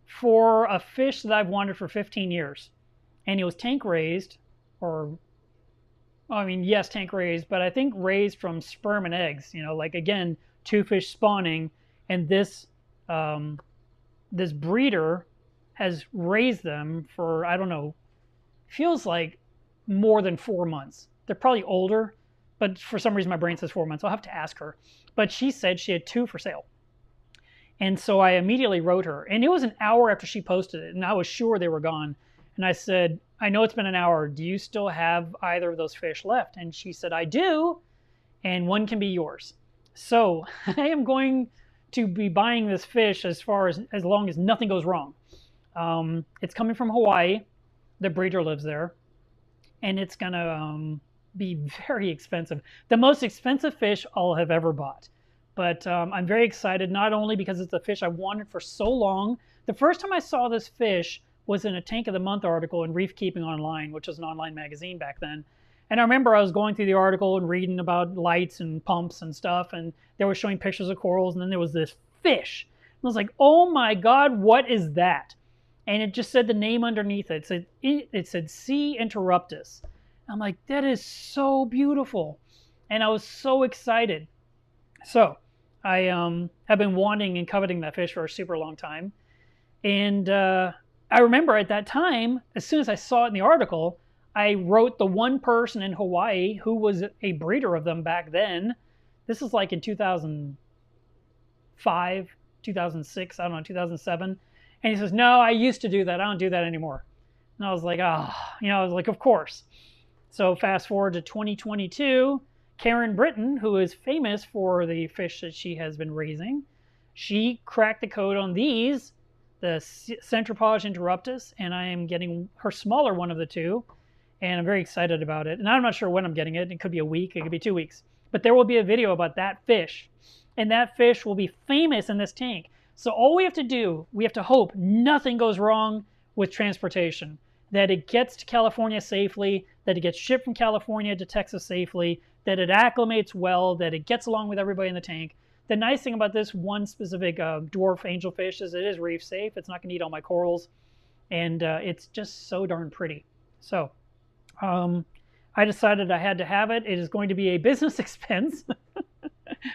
for a fish that I've wanted for 15 years. And it was tank raised, yes, tank raised, but I think raised from sperm and eggs. Again, 2 fish spawning, and this breeder has raised them for, I don't know, feels like more than 4 months. They're probably older, but for some reason my brain says 4 months. I'll have to ask her. But she said she had 2 for sale. And so I immediately wrote her. And it was an hour after she posted it, and I was sure they were gone. And I said, I know it's been an hour. Do you still have either of those fish left? And she said, I do, and one can be yours. So I am going to be buying this fish as long as nothing goes wrong. It's coming from Hawaii. The breeder lives there. And it's going to be very expensive. The most expensive fish I'll have ever bought. But I'm very excited, not only because it's a fish I wanted for so long. The first time I saw this fish was in a Tank of the Month article in Reef Keeping Online, which was an online magazine back then. And I remember I was going through the article and reading about lights and pumps and stuff, and they were showing pictures of corals, and then there was this fish. And I was like, oh my God, what is that? And it just said the name underneath it. It said C. interruptus. I'm like, that is so beautiful. And I was so excited. So I have been wanting and coveting that fish for a super long time. And I remember at that time, as soon as I saw it in the article, I wrote the one person in Hawaii who was a breeder of them back then. This is like in 2005, 2006, I don't know, 2007. And he says, no, I used to do that. I don't do that anymore. And I was like, I was like, of course. So fast forward to 2022, Karen Britton, who is famous for the fish that she has been raising, she cracked the code on these, the Centropage interruptus, and I am getting her smaller one of the two. And I'm very excited about it. And I'm not sure when I'm getting it. It could be a week. It could be 2 weeks. But there will be a video about that fish. And that fish will be famous in this tank. So all we have to do, we have to hope nothing goes wrong with transportation. That it gets to California safely, that it gets shipped from California to Texas safely, that it acclimates well, that it gets along with everybody in the tank. The nice thing about this one specific dwarf angelfish is it is reef safe. It's not going to eat all my corals. And it's just so darn pretty. So I decided I had to have it. It is going to be a business expense.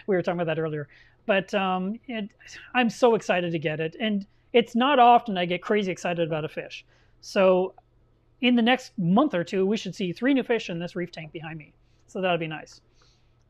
We were talking about that earlier. But I'm so excited to get it. And it's not often I get crazy excited about a fish. So in the next month or two, we should see 3 new fish in this reef tank behind me. So that'll be nice.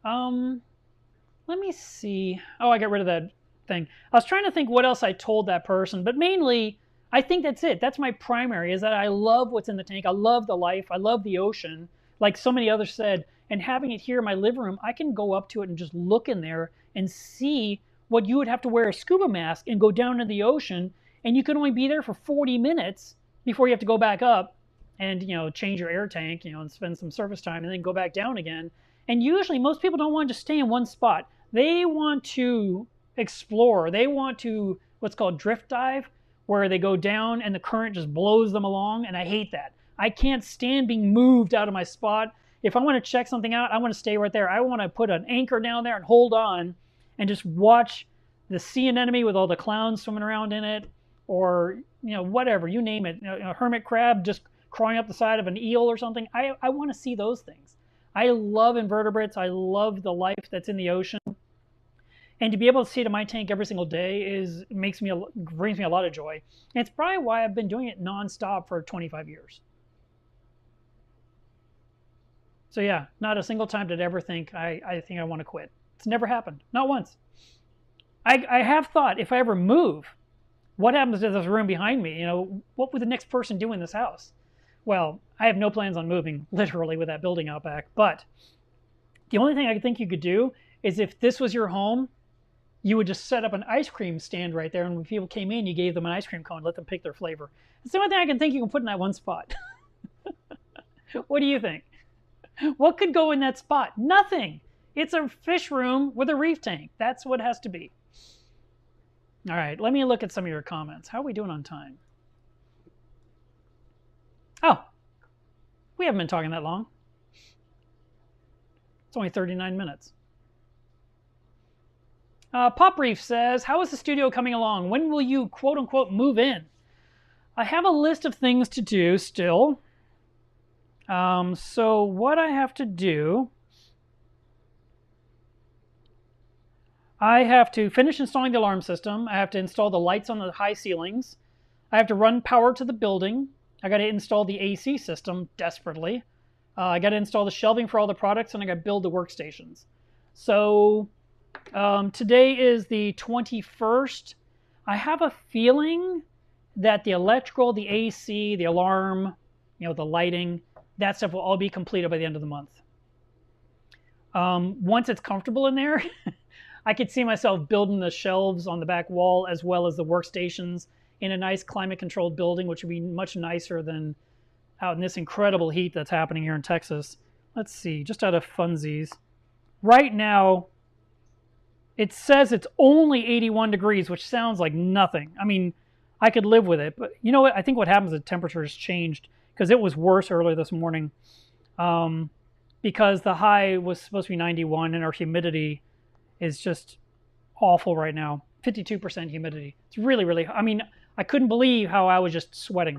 Let me see. Oh, I got rid of that thing. I was trying to think what else I told that person. But mainly, I think that's it. That's my primary, is that I love what's in the tank. I love the life. I love the ocean, like so many others said. And having it here in my living room, I can go up to it and just look in there and see what you would have to wear a scuba mask and go down to the ocean. And you can only be there for 40 minutes before you have to go back up and, change your air tank, and spend some service time and then go back down again. And usually most people don't want to just stay in one spot. They want to explore. They want to what's called drift dive, where they go down and the current just blows them along. And I hate that. I can't stand being moved out of my spot. If I want to check something out, I want to stay right there. I want to put an anchor down there and hold on and just watch the sea anemone with all the clowns swimming around in it, or, whatever, you name it. A hermit crab just crawling up the side of an eel or something. I want to see those things. I love invertebrates. I love the life that's in the ocean. And to be able to see it in my tank every single day brings me a lot of joy. And it's probably why I've been doing it nonstop for 25 years. So yeah, not a single time did I ever think I think I want to quit. It's never happened, not once. I have thought, if I ever move, what happens to this room behind me? What would the next person do in this house? Well, I have no plans on moving, literally, with that building out back. But the only thing I think you could do is, if this was your home, you would just set up an ice cream stand right there, and when people came in, you gave them an ice cream cone, let them pick their flavor. It's the only thing I can think you can put in that one spot. What do you think? What could go in that spot? Nothing. It's a fish room with a reef tank. That's what it has to be. All right, let me look at some of your comments. How are we doing on time? Oh, we haven't been talking that long. It's only 39 minutes. Pop Reef says, how is the studio coming along? When will you, quote unquote, move in? I have a list of things to do still. So what I have to do, I have to finish installing the alarm system. I have to install the lights on the high ceilings. I have to run power to the building. I got to install the AC system desperately. I got to install the shelving for all the products, and I got to build the workstations. So today is the 21st. I have a feeling that the electrical, the AC, the alarm, the lighting, that stuff will all be completed by the end of the month. Once it's comfortable in there, I could see myself building the shelves on the back wall as well as the workstations in a nice climate-controlled building, which would be much nicer than out in this incredible heat that's happening here in Texas. Let's see, just out of funsies. Right now, it says it's only 81 degrees, which sounds like nothing. I mean, I could live with it, but you know what? I think what happens is the temperature has changed because it was worse earlier this morning because the high was supposed to be 91 and our humidity is just awful right now. 52% humidity. It's really, really, I mean, I couldn't believe how I was just sweating.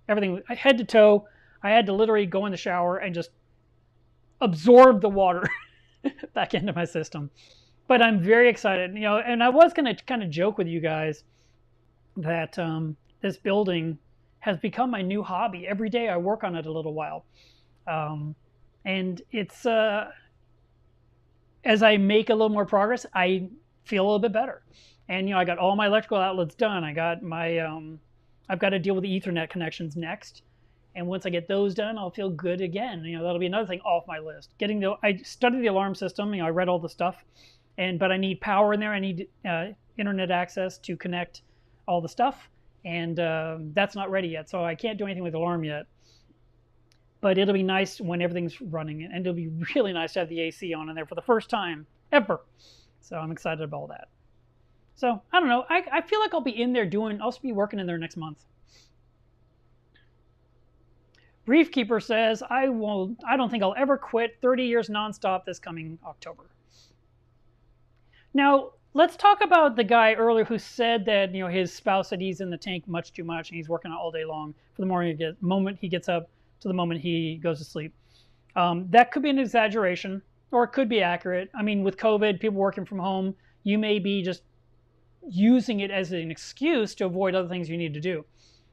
Everything, head to toe, I had to literally go in the shower and just absorb the water back into my system. But I'm very excited, and I was going to kind of joke with you guys that this building has become my new hobby. Every day I work on it a little while. And it's, as I make a little more progress, I feel a little bit better. And, I got all my electrical outlets done. I got my, I've got to deal with the Ethernet connections next. And once I get those done, I'll feel good again. That'll be another thing off my list. I studied the alarm system. I read all the stuff, but I need power in there. I need internet access to connect all the stuff, and that's not ready yet. So I can't do anything with the alarm yet. But it'll be nice when everything's running, and it'll be really nice to have the AC on in there for the first time ever. So I'm excited about all that. So I don't know. I feel like I'll be in there I'll be working in there next month. Reef Keeper says, I don't think I'll ever quit 30 years nonstop this coming October. Now, let's talk about the guy earlier who said that, his spouse said he's in the tank much too much and he's working out all day long from the moment he gets up to the moment he goes to sleep. That could be an exaggeration, or it could be accurate. I mean, with COVID, people working from home, you may be just using it as an excuse to avoid other things you need to do.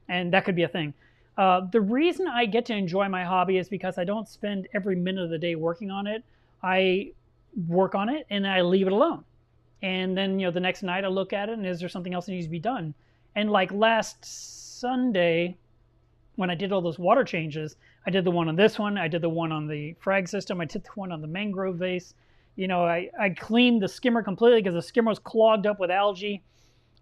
And that could be a thing. The reason I get to enjoy my hobby is because I don't spend every minute of the day working on it. I work on it and I leave it alone. And then, the next night I look at it and is there something else that needs to be done? And like last Sunday, when I did all those water changes, I did the one on this one, I did the one on the frag system, I did the one on the mangrove vase. I cleaned the skimmer completely because the skimmer was clogged up with algae.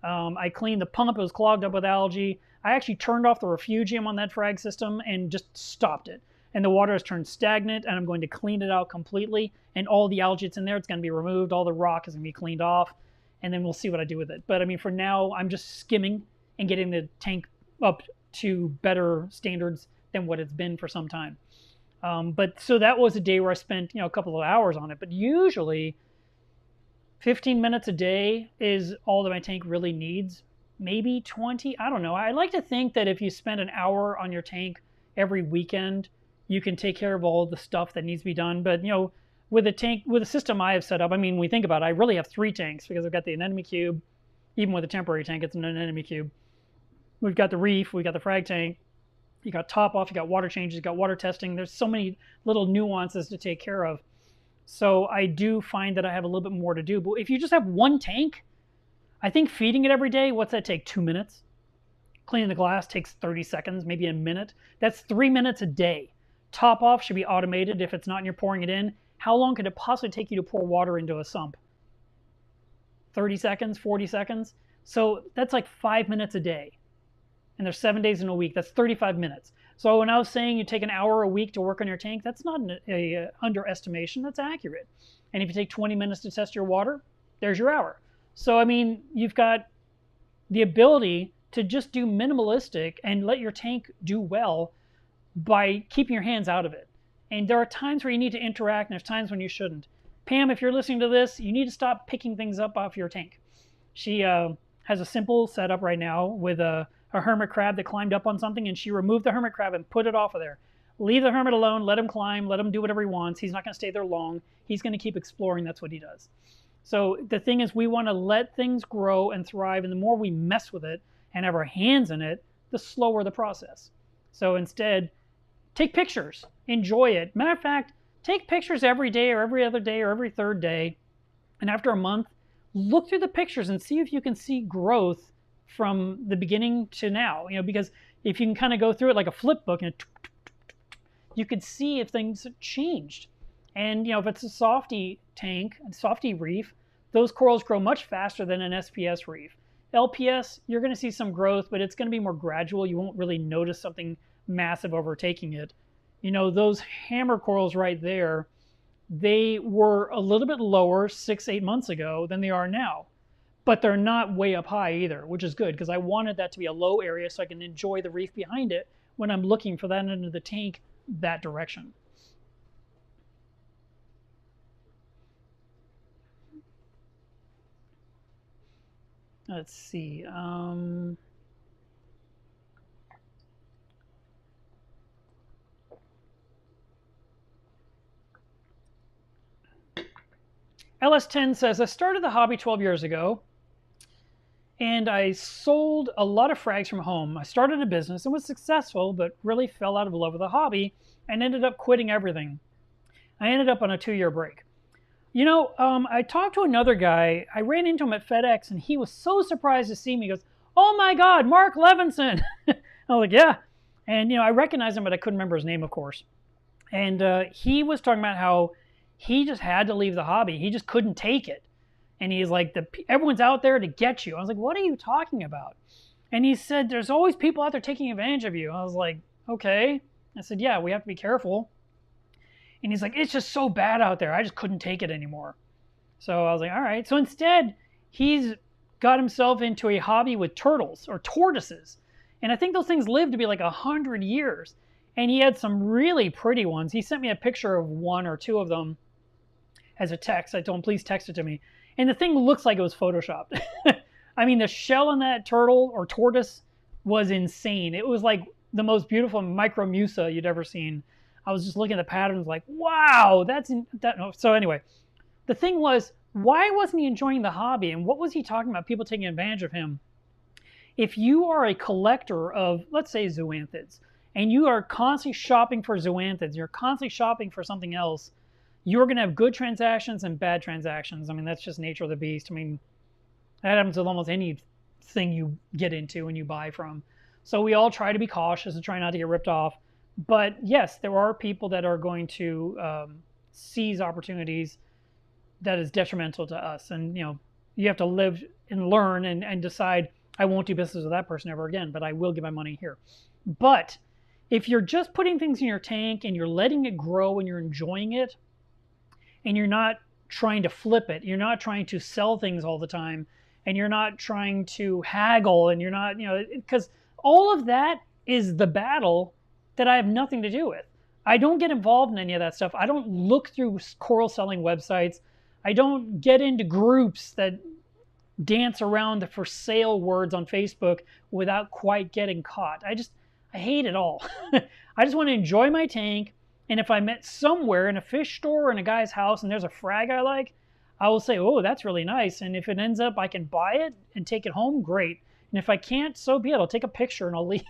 I cleaned the pump, it was clogged up with algae. I actually turned off the refugium on that frag system and just stopped it. And the water has turned stagnant, and I'm going to clean it out completely. And all the algae that's in there, it's going to be removed. All the rock is going to be cleaned off. And then we'll see what I do with it. But I mean, for now, I'm just skimming and getting the tank up to better standards than what it's been for some time. But so that was a day where I spent, a couple of hours on it. But usually 15 minutes a day is all that my tank really needs. Maybe 20, I don't know. I like to think that if you spend an hour on your tank every weekend, you can take care of all the stuff that needs to be done. But, with a system I have set up, I mean, when we think about it, I really have 3 tanks because I've got the anemone cube. Even with a temporary tank, it's an anemone cube. We've got the reef, we've got the frag tank. You got top off, you got water changes, you got water testing. There's so many little nuances to take care of. So I do find that I have a little bit more to do. But if you just have one tank, I think feeding it every day, what's that take? 2 minutes? Cleaning the glass takes 30 seconds, maybe a minute. That's 3 minutes a day. Top off should be automated if it's not and you're pouring it in. How long could it possibly take you to pour water into a sump? 30 seconds, 40 seconds? So that's like 5 minutes a day. And there's 7 days in a week. That's 35 minutes. So when I was saying you take an hour a week to work on your tank, that's not an underestimation. That's accurate. And if you take 20 minutes to test your water, there's your hour. So, I mean, you've got the ability to just do minimalistic and let your tank do well by keeping your hands out of it. And there are times where you need to interact and there's times when you shouldn't. Pam, if you're listening to this, you need to stop picking things up off your tank. She has a simple setup right now with a hermit crab that climbed up on something, and she removed the hermit crab and put it off of there. Leave the hermit alone, let him climb, let him do whatever he wants. He's not going to stay there long. He's going to keep exploring. That's what he does. So the thing is, we want to let things grow and thrive, and the more we mess with it and have our hands in it, the slower the process. So instead, take pictures, enjoy it. Matter of fact, take pictures every day or every other day or every third day, and after a month, look through the pictures and see if you can see growth from the beginning to now, because if you can kind of go through it like a flip book, and you could see if things changed. And if it's a softy tank, a softy reef, those corals grow much faster than an SPS reef. LPS, you're going to see some growth, but it's going to be more gradual. You won't really notice something massive overtaking it. Those hammer corals right there, they were a little bit lower 6-8 months ago than they are now. But they're not way up high either, which is good because I wanted that to be a low area so I can enjoy the reef behind it when I'm looking for that end of the tank that direction. Let's see. LS10 says, I started the hobby 12 years ago, and I sold a lot of frags from home. I started a business and was successful, but really fell out of love with the hobby and ended up quitting everything. I ended up on a 2-year break. I talked to another guy. I ran into him at FedEx, and he was so surprised to see me. He goes, oh my God, Mark Levinson. I was like, yeah. And, I recognized him, but I couldn't remember his name, of course. And he was talking about how he just had to leave the hobby. He just couldn't take it. And he's like, everyone's out there to get you. I was like, what are you talking about? And he said, there's always people out there taking advantage of you. I was like, okay. I said, yeah, we have to be careful. And he's like, it's just so bad out there. I just couldn't take it anymore. So I was like, all right. So instead, he's got himself into a hobby with turtles or tortoises. And I think those things live to be like 100 years. And he had some really pretty ones. He sent me a picture of 1 or 2 of them as a text. I told him, please text it to me. And the thing looks like it was photoshopped. I mean, the shell on that turtle or tortoise was insane. It was like the most beautiful micromusa you'd ever seen. I was just looking at the patterns like, wow, So anyway, the thing was, why wasn't he enjoying the hobby? And what was he talking about? People taking advantage of him. If you are a collector of, let's say, zoanthids, and you are constantly shopping for zoanthids, you're constantly shopping for something else, you're going to have good transactions and bad transactions. I mean, that's just nature of the beast. I mean, that happens with almost anything you get into and you buy from. So we all try to be cautious and try not to get ripped off. But yes, there are people that are going to seize opportunities that is detrimental to us. And, you have to live and learn and decide, I won't do business with that person ever again, but I will give my money here. But if you're just putting things in your tank and you're letting it grow and you're enjoying it, and you're not trying to flip it, you're not trying to sell things all the time, and you're not trying to haggle, and you're not, because all of that is the battle that I have nothing to do with. I don't get involved in any of that stuff. I don't look through coral selling websites. I don't get into groups that dance around the for sale words on Facebook without quite getting caught. I hate it all. I just want to enjoy my tank. And if I met somewhere in a fish store or in a guy's house and there's a frag I like, I will say, oh, that's really nice. And if it ends up I can buy it and take it home, great. And if I can't, so be it. I'll take a picture and I'll leave.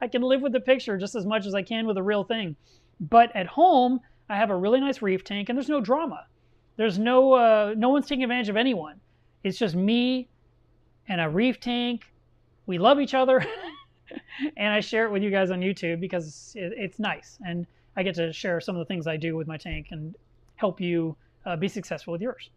I can live with the picture just as much as I can with a real thing. But at home, I have a really nice reef tank and there's no drama. There's no one's taking advantage of anyone. It's just me and a reef tank. We love each other. And I share it with you guys on YouTube because it's nice. And I get to share some of the things I do with my tank and help you be successful with yours.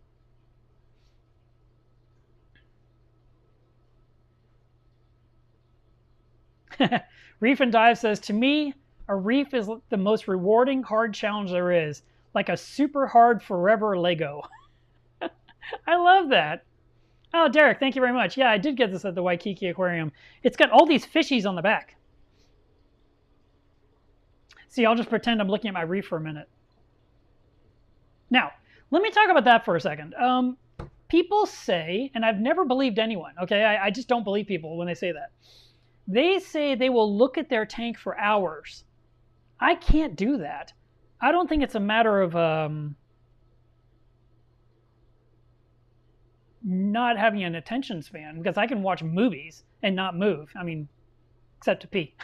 Reef and Dive says, to me, a reef is the most rewarding hard challenge there is, like a super hard forever Lego. I love that. Oh, Derek, thank you very much. Yeah, I did get this at the Waikiki Aquarium. It's got all these fishies on the back. See, I'll just pretend I'm looking at my reef for a minute. Now, let me talk about that for a second. People say, and I've never believed anyone, okay? I just don't believe people when they say that. They say they will look at their tank for hours. I can't do that. I don't think it's a matter of not having an attention span, because I can watch movies and not move. I mean, except to pee.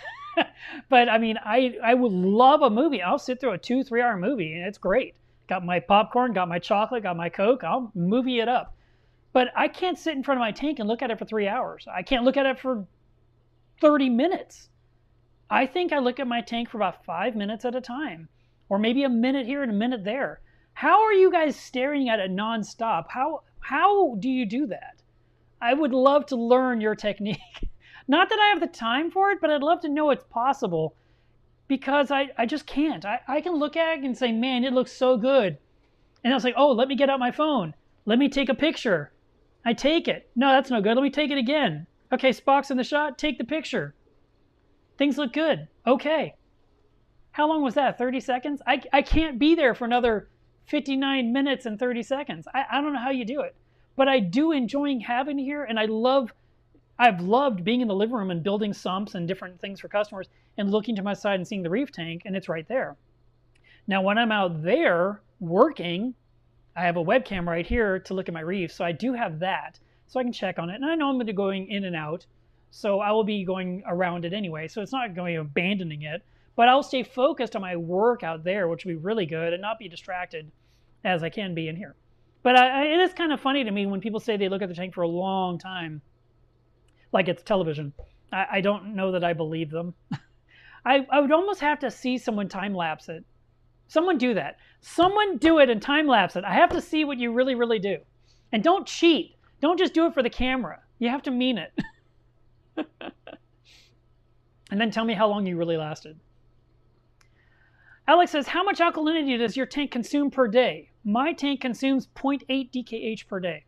But I mean, I would love a movie. I'll sit through a 2-3 hour movie and it's great. Got my popcorn, got my chocolate, got my Coke. I'll movie it up. But I can't sit in front of my tank and look at it for 3 hours. I can't look at it for 30 minutes. I think I look at my tank for about 5 minutes at a time, or maybe a minute here and a minute there. How are you guys staring at it nonstop? How do you do that? I would love to learn your technique. Not that I have the time for it, but I'd love to know it's possible, because I just can't. I can look at it and say, man, it looks so good. And I was like, oh, let me get out my phone. Let me take a picture. I take it. No, that's no good. Let me take it again. Okay, Spock's in the shot. Take the picture. Things look good. Okay. How long was that? 30 seconds? I can't be there for another 59 minutes and 30 seconds. I don't know how you do it. But I do enjoy having it here, and I've loved being in the living room and building sumps and different things for customers and looking to my side and seeing the reef tank, and it's right there. Now, when I'm out there working, I have a webcam right here to look at my reef, so I do have that, so I can check on it. And I know I'm going to be going in and out, so I will be going around it anyway, so it's not going to be abandoning it, but I'll stay focused on my work out there, which will be really good, and not be distracted as I can be in here. But it is kind of funny to me when people say they look at the tank for a long time, like it's television. I don't know that I believe them. I would almost have to see someone time-lapse it. Someone do that. Someone do it and time-lapse it. I have to see what you really, really do. And don't cheat. Don't just do it for the camera. You have to mean it. And then tell me how long you really lasted. Alex says, how much alkalinity does your tank consume per day? My tank consumes 0.8 DKH per day.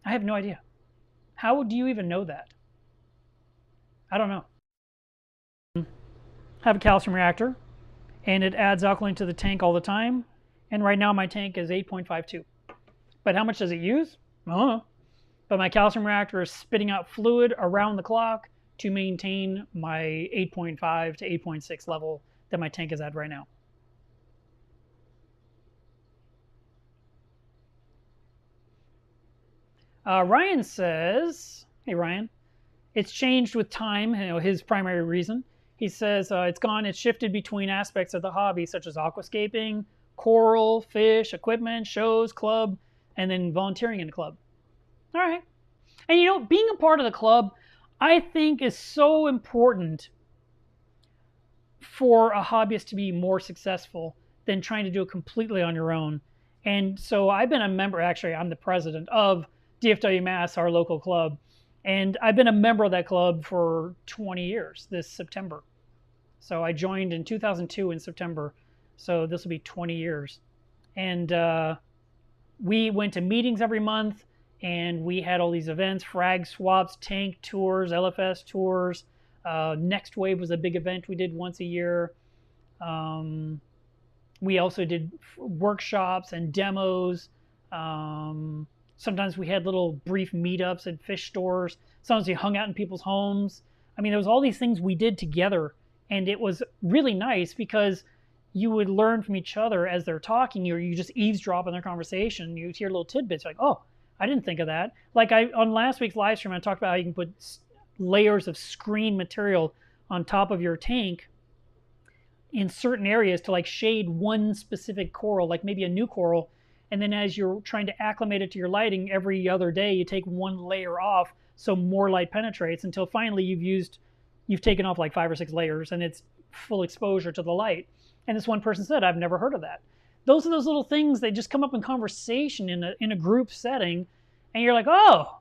I have no idea. How do you even know that? I don't know. I have a calcium reactor, and it adds alkaline to the tank all the time. And right now my tank is 8.52. But how much does it use? I don't know. But my calcium reactor is spitting out fluid around the clock to maintain my 8.5 to 8.6 level that my tank is at right now. Ryan says, hey Ryan, it's changed with time, his primary reason. He says it's shifted between aspects of the hobby, such as aquascaping, coral, fish, equipment, shows, club, and then volunteering in the club. All right. And being a part of the club, I think is so important for a hobbyist to be more successful than trying to do it completely on your own. And so I've been a member, actually, I'm the president of DFW Mass, our local club. And I've been a member of that club for 20 years this September. So I joined in 2002 in September. So this will be 20 years. And we went to meetings every month, and we had all these events, frag swaps, tank tours, LFS tours. Next Wave was a big event we did once a year. We also did workshops and demos. Sometimes we had little brief meetups at fish stores. Sometimes we hung out in people's homes. I mean, there was all these things we did together, and it was really nice because you would learn from each other as they're talking, or you just eavesdrop on their conversation. You'd hear little tidbits like, oh, I didn't think of that. Like on last week's live stream, I talked about how you can put layers of screen material on top of your tank in certain areas to like shade one specific coral, like maybe a new coral. And then as you're trying to acclimate it to your lighting every other day, you take one layer off so more light penetrates until finally you've taken off like 5 or 6 layers and it's full exposure to the light. And this one person said, I've never heard of that. Those are those little things that just come up in conversation in a group setting, and you're like, oh,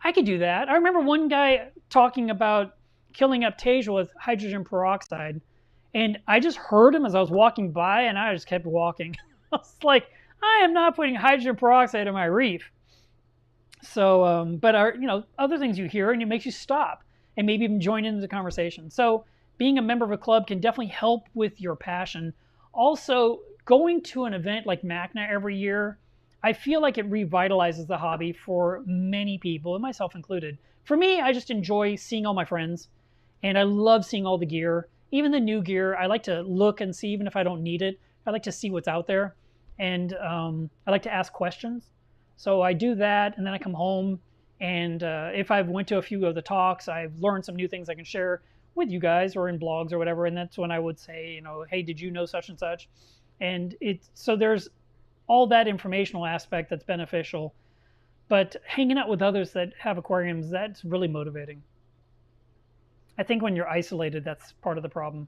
I could do that. I remember one guy talking about killing Aptasia with hydrogen peroxide, and I just heard him as I was walking by, and I just kept walking. I was like, I am not putting hydrogen peroxide in my reef. So, but other things you hear, and it makes you stop and maybe even join into the conversation. So being a member of a club can definitely help with your passion. Also, going to an event like MACNA every year, I feel like it revitalizes the hobby for many people, and myself included. For me, I just enjoy seeing all my friends, and I love seeing all the gear. Even the new gear, I like to look and see, even if I don't need it. I like to see what's out there, and I like to ask questions. So I do that, and then I come home, and if I've went to a few of the talks, I've learned some new things I can share with you guys or in blogs or whatever, and that's when I would say, hey, did you know such and such? And so there's all that informational aspect that's beneficial. But hanging out with others that have aquariums, that's really motivating. I think when you're isolated, that's part of the problem.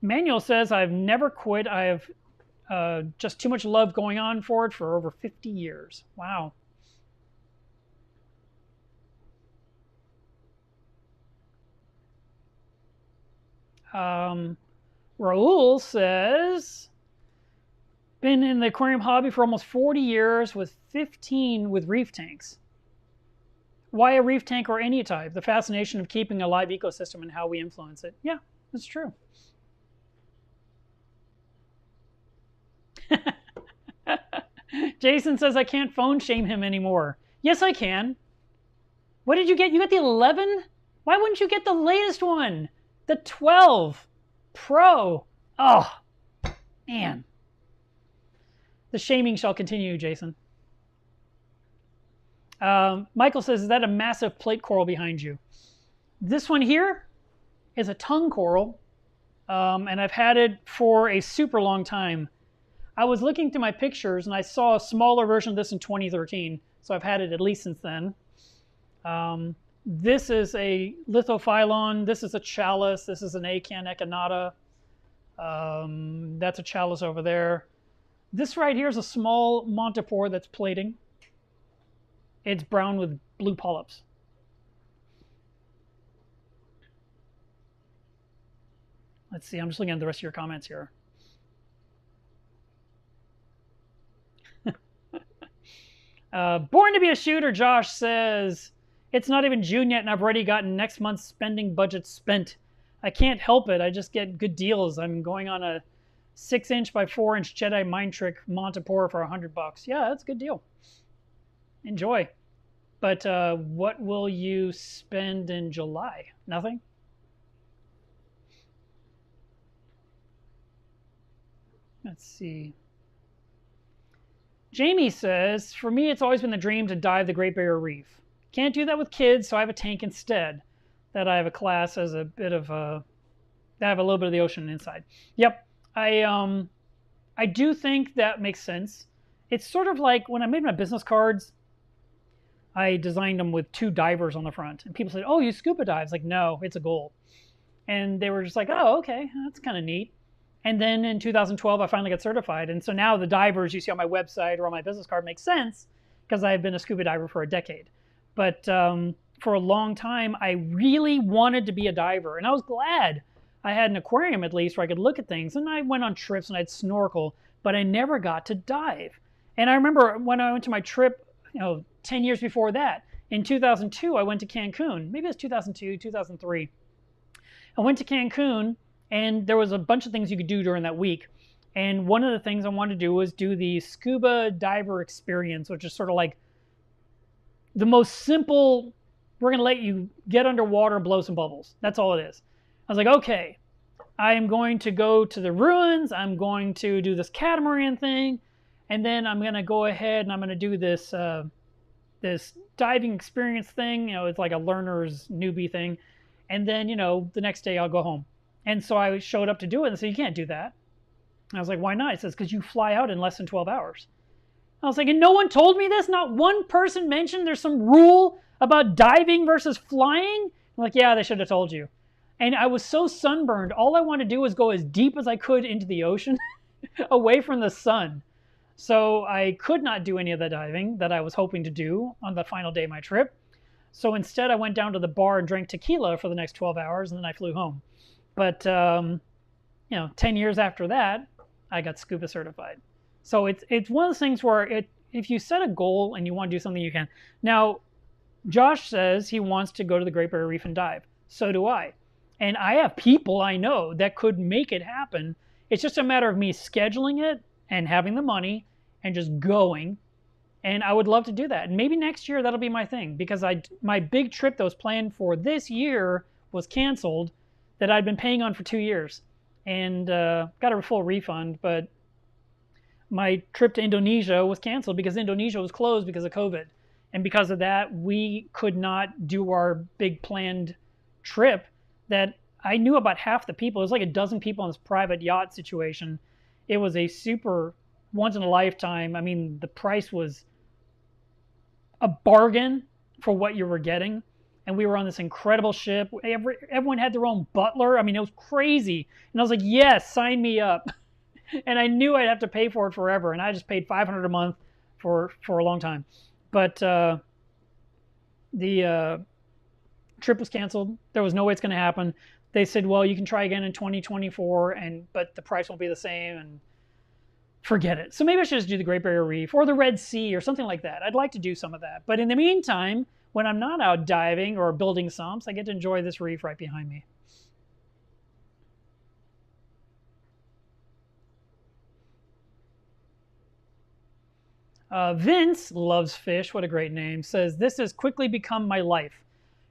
Manuel says, I've never quit. I have just too much love going on for it for over 50 years. Wow. Raul says, been in the aquarium hobby for almost 40 years with 15 with reef tanks. Why a reef tank or any type? The fascination of keeping a live ecosystem and how we influence it. Yeah, that's true. Jason says, I can't phone shame him anymore. Yes, I can. What did you get? You got the 11? Why wouldn't you get the latest one? The 12 Pro. Oh, man. The shaming shall continue, Jason. Michael says, is that a massive plate coral behind you? This one here is a tongue coral, and I've had it for a super long time. I was looking through my pictures, and I saw a smaller version of this in 2013, so I've had it at least since then. This is a lithophyllon. This is a chalice. This is an acan echinata. That's a chalice over there. This right here is a small montipore that's plating. It's brown with blue polyps. Let's see, I'm just looking at the rest of your comments here. Born to be a shooter, Josh says, it's not even June yet and I've already gotten next month's spending budget spent. I can't help it. I just get good deals. I'm going on a 6-inch by 4-inch Jedi Mind Trick Montipore for $100. Yeah, that's a good deal. Enjoy. But what will you spend in July? Nothing? Let's see. Jamie says, for me, it's always been the dream to dive the Great Barrier Reef. Can't do that with kids, so I have a tank instead. That I have a class as a bit of a, I have a little bit of the ocean inside. Yep, I do think that makes sense. It's sort of like when I made my business cards, I designed them with 2 divers on the front. And people said, oh, you scuba dives. Like, no, it's a goal. And they were just like, oh, okay, that's kind of neat. And then in 2012, I finally got certified. And so now the divers you see on my website or on my business card make sense because I've been a scuba diver for a decade. But for a long time, I really wanted to be a diver. And I was glad I had an aquarium at least where I could look at things. And I went on trips and I'd snorkel, but I never got to dive. And I remember when I went to my trip, 10 years before that, in 2002, I went to Cancun. Maybe it was 2002, 2003. I went to Cancun, and there was a bunch of things you could do during that week. And one of the things I wanted to do was do the scuba diver experience, which is sort of like the most simple, we're going to let you get underwater and blow some bubbles. That's all it is. I was like, okay, I am going to go to the ruins. I'm going to do this catamaran thing. And then I'm going to go ahead and I'm going to do this this diving experience thing. It's like a learner's newbie thing. And then, the next day I'll go home. And so I showed up to do it and said, you can't do that. And I was like, why not? It says, because you fly out in less than 12 hours. I was like, and no one told me this? Not one person mentioned there's some rule about diving versus flying? I'm like, yeah, they should have told you. And I was so sunburned. All I wanted to do was go as deep as I could into the ocean, away from the sun. So I could not do any of the diving that I was hoping to do on the final day of my trip. So instead, I went down to the bar and drank tequila for the next 12 hours, and then I flew home. But, 10 years after that, I got scuba certified. So it's one of those things where if you set a goal and you want to do something, you can. Now, Josh says he wants to go to the Great Barrier Reef and dive. So do I. And I have people I know that could make it happen. It's just a matter of me scheduling it and having the money and just going. And I would love to do that. And maybe next year that'll be my thing, because my big trip that was planned for this year was canceled, that I'd been paying on for 2 years, and got a full refund. But my trip to Indonesia was canceled because Indonesia was closed because of COVID. And because of that, we could not do our big planned trip that I knew about half the people. It was like a dozen people in this private yacht situation. It was a super once in a lifetime. I mean, the price was a bargain for what you were getting. And we were on this incredible ship. Everyone had their own butler. I mean, it was crazy. And I was like, yes, sign me up. And I knew I'd have to pay for it forever. And I just paid $500 a month for a long time. But the trip was canceled. There was no way it's going to happen. They said, well, you can try again in 2024, but the price won't be the same, and forget it. So maybe I should just do the Great Barrier Reef or the Red Sea or something like that. I'd like to do some of that. But in the meantime, when I'm not out diving or building sumps, I get to enjoy this reef right behind me. Vince loves fish. What a great name. Says, this has quickly become my life.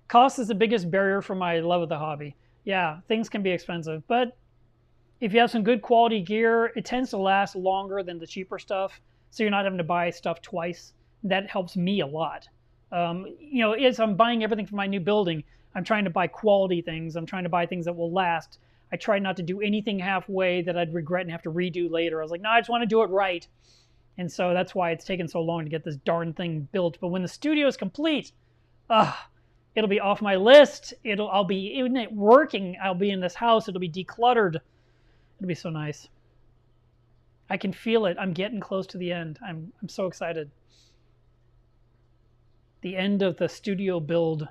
Cost is the biggest barrier for my love of the hobby. Yeah, things can be expensive, but if you have some good quality gear, it tends to last longer than the cheaper stuff. So you're not having to buy stuff twice. That helps me a lot. You know, as I'm buying everything for my new building, I'm trying to buy quality things. I'm trying to buy things that will last. I try not to do anything halfway that I'd regret and have to redo later. I was like, no, I just want to do it right. And so that's why it's taken so long to get this darn thing built. But when the studio is complete, it'll be off my list. I'll be in it working. I'll be in this house. It'll be decluttered. It'll be so nice. I can feel it. I'm getting close to the end. I'm so excited. The end of the studio build.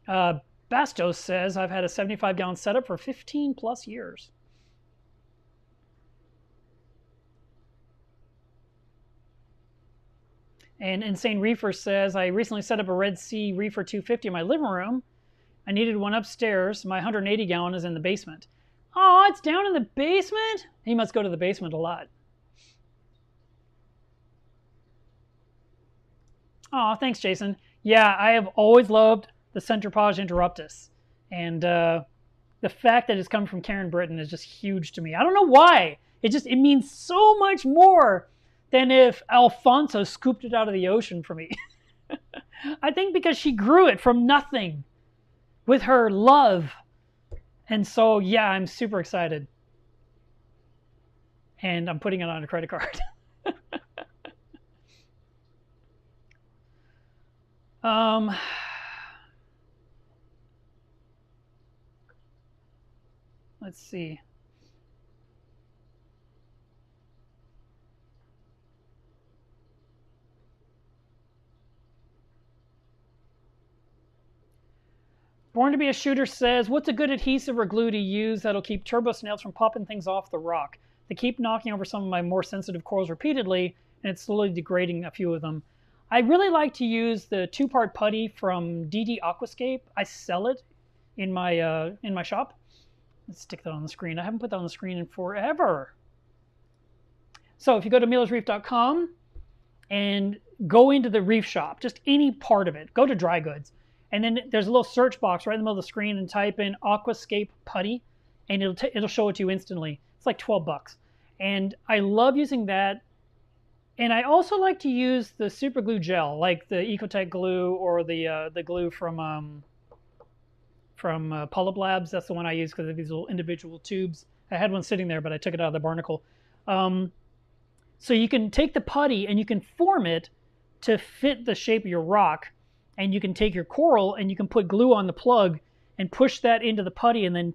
Bastos says, I've had a 75-gallon setup for 15 plus years. And Insane Reefer says, I recently set up a Red Sea Reefer 250 in my living room. I needed one upstairs. My 180-gallon is in the basement. Oh, it's down in the basement? He must go to the basement a lot. Oh, thanks, Jason. Yeah, I have always loved the Centropage interruptus. And the fact that it's come from Karen Britton is just huge to me. I don't know why. It means so much more than if Alfonso scooped it out of the ocean for me. I think because she grew it from nothing with her love. And so, yeah, I'm super excited. And I'm putting it on a credit card. Let's see. Born to be a Shooter says, what's a good adhesive or glue to use that'll keep turbo snails from popping things off the rock? They keep knocking over some of my more sensitive corals repeatedly, and it's slowly degrading a few of them. I really like to use the 2-part putty from DD Aquascape. I sell it in my shop. Let's stick that on the screen. I haven't put that on the screen in forever. So if you go to MillersReef.com and go into the reef shop, just any part of it, go to dry goods. And then there's a little search box right in the middle of the screen and type in Aquascape Putty, and it'll show it to you instantly. It's like 12 bucks. And I love using that. And I also like to use the super glue gel, like the Ecotech glue or the glue from Polyp Labs. That's the one I use because of these little individual tubes. I had one sitting there, but I took it out of the barnacle. So you can take the putty and you can form it to fit the shape of your rock. And you can take your coral and you can put glue on the plug and push that into the putty and then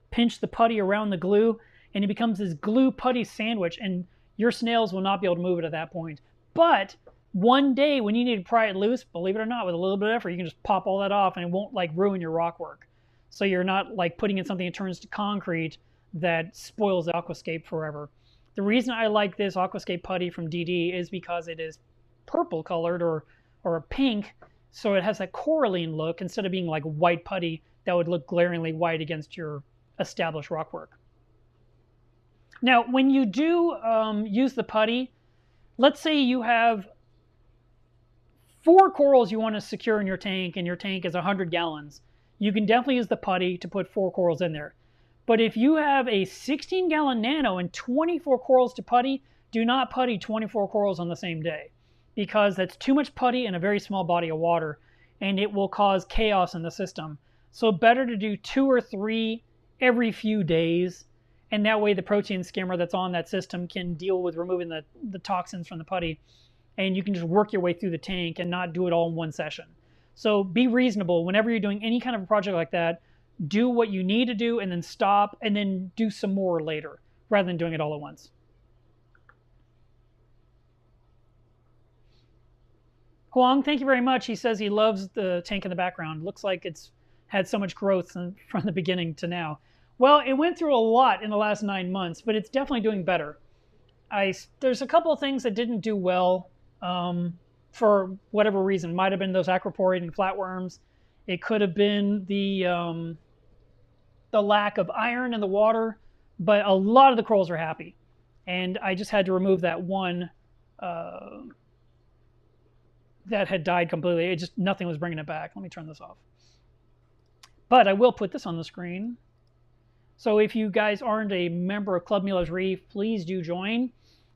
pinch the putty around the glue, and it becomes this glue putty sandwich, and your snails will not be able to move it at that point. But one day when you need to pry it loose, believe it or not, with a little bit of effort, you can just pop all that off and it won't like ruin your rock work. So you're not like putting in something that turns to concrete that spoils the aquascape forever. The reason I like this aquascape putty from DD is because it is purple colored or a pink, so it has that coralline look instead of being like white putty that would look glaringly white against your established rock work. Now, when you do use the putty, let's say you have 4 corals you want to secure in your tank, and your tank is 100 gallons. You can definitely use the putty to put 4 corals in there. But if you have a 16-gallon nano and 24 corals to putty, do not putty 24 corals on the same day, because that's too much putty in a very small body of water, and it will cause chaos in the system. So better to do 2 or 3 every few days, And that way the protein skimmer that's on that system can deal with removing the toxins from the putty. And you can just work your way through the tank and not do it all in one session. So be reasonable. Whenever you're doing any kind of a project like that, do what you need to do and then stop and then do some more later rather than doing it all at once. Huang, thank you very much. He says he loves the tank in the background. Looks like it's had so much growth from the beginning to now. Well, it went through a lot in the last 9 months, but it's definitely doing better. There's a couple of things that didn't do well for whatever reason. Might have been those aquaporid and flatworms. It could have been the lack of iron in the water, but a lot of the corals are happy. And I just had to remove that one that had died completely. It just, nothing was bringing it back. Let me turn this off. But I will put this on the screen. So if you guys aren't a member of Club Miller's Reef, please do join.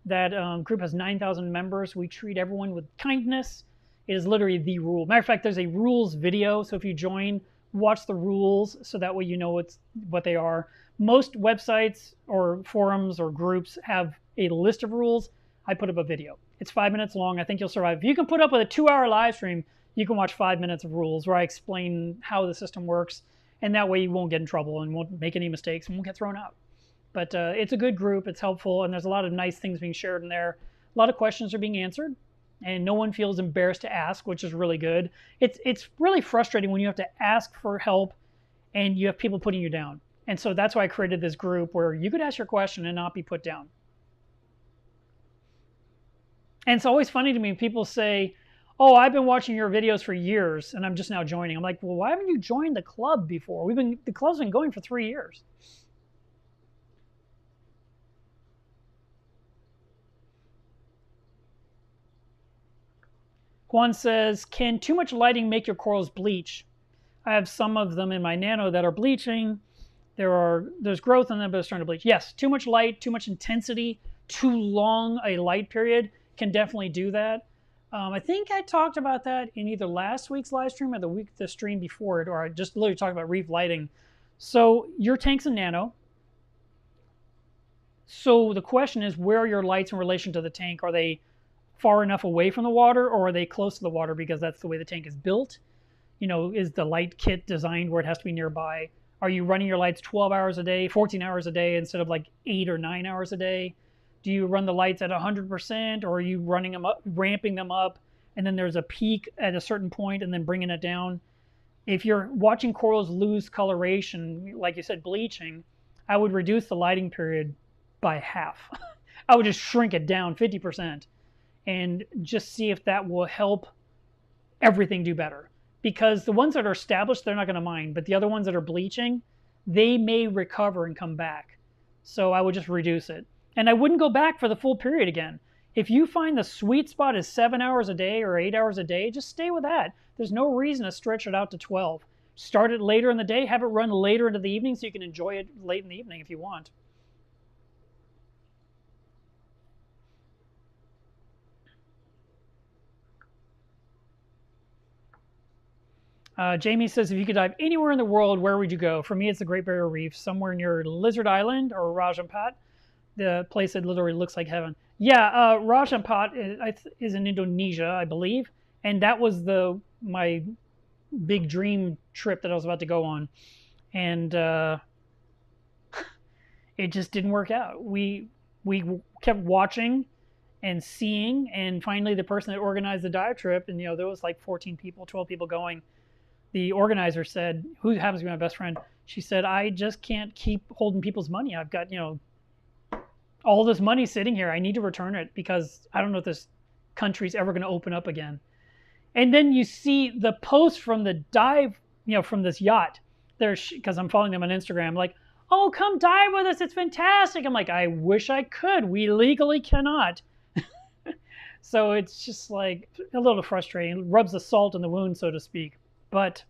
That group has 9,000 members. We treat everyone with kindness. It is literally the rule. Matter of fact, there's a rules video. So if you join, watch the rules so that way you know what they are. Most websites or forums or groups have a list of rules. I put up a video. It's 5 minutes long. I think you'll survive. If you can put up with a 2-hour live stream, you can watch 5 minutes of rules where I explain how the system works. And that way you won't get in trouble and won't make any mistakes and won't get thrown out. But it's a good group. It's helpful. And there's a lot of nice things being shared in there. A lot of questions are being answered. And no one feels embarrassed to ask, which is really good. It's really frustrating when you have to ask for help and you have people putting you down. And so that's why I created this group where you could ask your question and not be put down. And it's always funny to me when people say, oh, I've been watching your videos for years and I'm just now joining. I'm like, well, why haven't you joined the club before? The club's been going for 3 years. Juan says, can too much lighting make your corals bleach? I have some of them in my nano that are bleaching. There's growth in them, but they're starting to bleach. Yes, too much light, too much intensity, too long a light period can definitely do that. I think I talked about that in either last week's live stream or the stream before it, or I just literally talked about reef lighting. So your tank's a nano. So the question is, where are your lights in relation to the tank? Are they far enough away from the water, or are they close to the water because that's the way the tank is built? You know, is the light kit designed where it has to be nearby? Are you running your lights 12 hours a day, 14 hours a day instead of like 8 or 9 hours a day? Do you run the lights at 100%, or are you running them up, ramping them up, and then there's a peak at a certain point and then bringing it down? If you're watching corals lose coloration, like you said, bleaching, I would reduce the lighting period by half. I would just shrink it down 50% and just see if that will help everything do better. Because the ones that are established, they're not going to mind, but the other ones that are bleaching, they may recover and come back. So I would just reduce it. And I wouldn't go back for the full period again. If you find the sweet spot is 7 hours a day or 8 hours a day, just stay with that. There's no reason to stretch it out to 12. Start it later in the day, have it run later into the evening so you can enjoy it late in the evening if you want. Jamie says, if you could dive anywhere in the world, where would you go? For me, it's the Great Barrier Reef, somewhere near Lizard Island or Rajampat, the place that literally looks like heaven. Yeah, Rajampat is in Indonesia, I believe, and that was my big dream trip that I was about to go on, and it just didn't work out. We kept watching and seeing, and finally the person that organized the dive trip, and there was like 14 people, 12 people going. The organizer said, who happens to be my best friend, she said, I just can't keep holding people's money. I've got, all this money sitting here. I need to return it because I don't know if this country's ever going to open up again. And then you see the post from the dive, from this yacht. Because I'm following them on Instagram, like, oh, come dive with us. It's fantastic. I'm like, I wish I could. We legally cannot. So it's just like a little frustrating. It rubs the salt in the wound, so to speak. But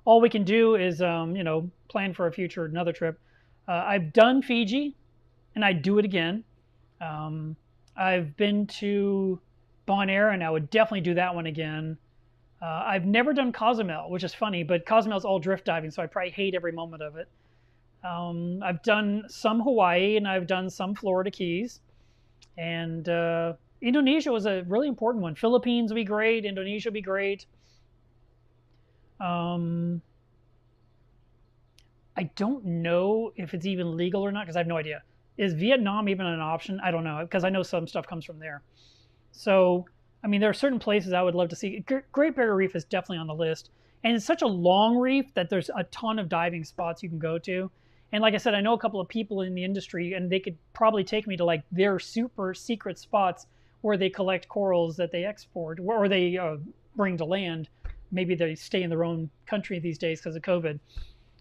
all we can do is, plan for a future, another trip. I've done Fiji, and I'd do it again. I've been to Bonaire, and I would definitely do that one again. I've never done Cozumel, which is funny, but Cozumel's all drift diving, so I probably hate every moment of it. I've done some Hawaii and I've done some Florida Keys. And Indonesia was a really important one. Philippines would be great. Indonesia would be great. Um, I don't know if it's even legal or not because I have no idea. Is Vietnam even an option? I don't know because I know some stuff comes from there. So, I mean, there are certain places I would love to see. Great Barrier Reef is definitely on the list. And it's such a long reef that there's a ton of diving spots you can go to. And like I said, I know a couple of people in the industry, and they could probably take me to like their super secret spots where they collect corals that they export or they bring to land. Maybe they stay in their own country these days because of COVID.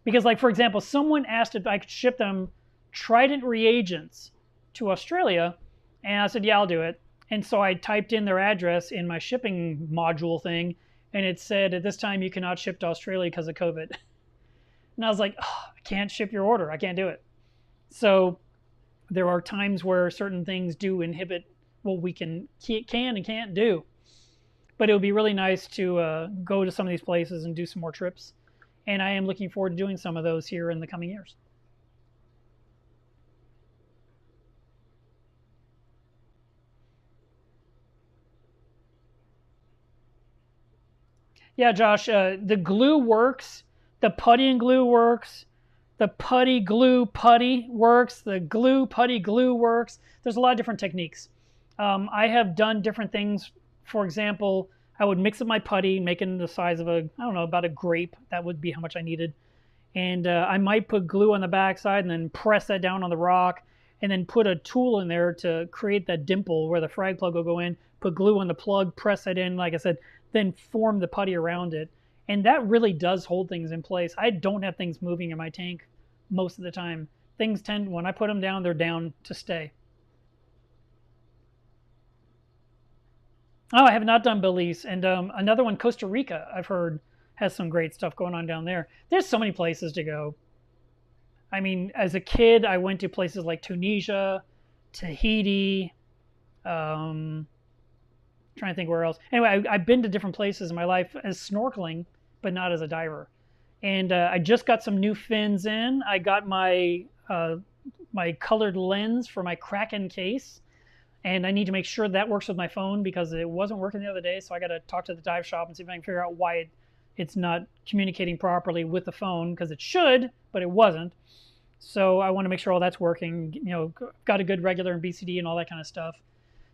Because, like, for example, someone asked if I could ship them Trident reagents to Australia, and I said, yeah, I'll do it. And so I typed in their address in my shipping module thing, and it said, at this time, you cannot ship to Australia because of COVID. And I was like, oh, I can't ship your order. I can't do it. So there are times where certain things do inhibit what we can and can't do. But it would be really nice to go to some of these places and do some more trips. And I am looking forward to doing some of those here in the coming years. Yeah, Josh, the glue works. The putty and glue works. The putty glue putty works. The glue putty glue works. There's a lot of different techniques. I have done different things. For example, I would mix up my putty, make it the size of I don't know, about a grape. That would be how much I needed. And I might put glue on the backside and then press that down on the rock and then put a tool in there to create that dimple where the frag plug will go in, put glue on the plug, press it in, like I said, then form the putty around it. And that really does hold things in place. I don't have things moving in my tank most of the time. Things tend, when I put them down, they're down to stay. Oh, I have not done Belize. And another one, Costa Rica, I've heard has some great stuff going on down there. There's so many places to go. I mean, as a kid, I went to places like Tunisia, Tahiti, trying to think where else. Anyway, I've been to different places in my life as snorkeling, but not as a diver. And I just got some new fins in. I got my my colored lens for my Kraken case. And I need to make sure that works with my phone because it wasn't working the other day. So I got to talk to the dive shop and see if I can figure out why it's not communicating properly with the phone, because it should, but it wasn't. So I want to make sure all that's working. You know, got a good regular in BCD and all that kind of stuff.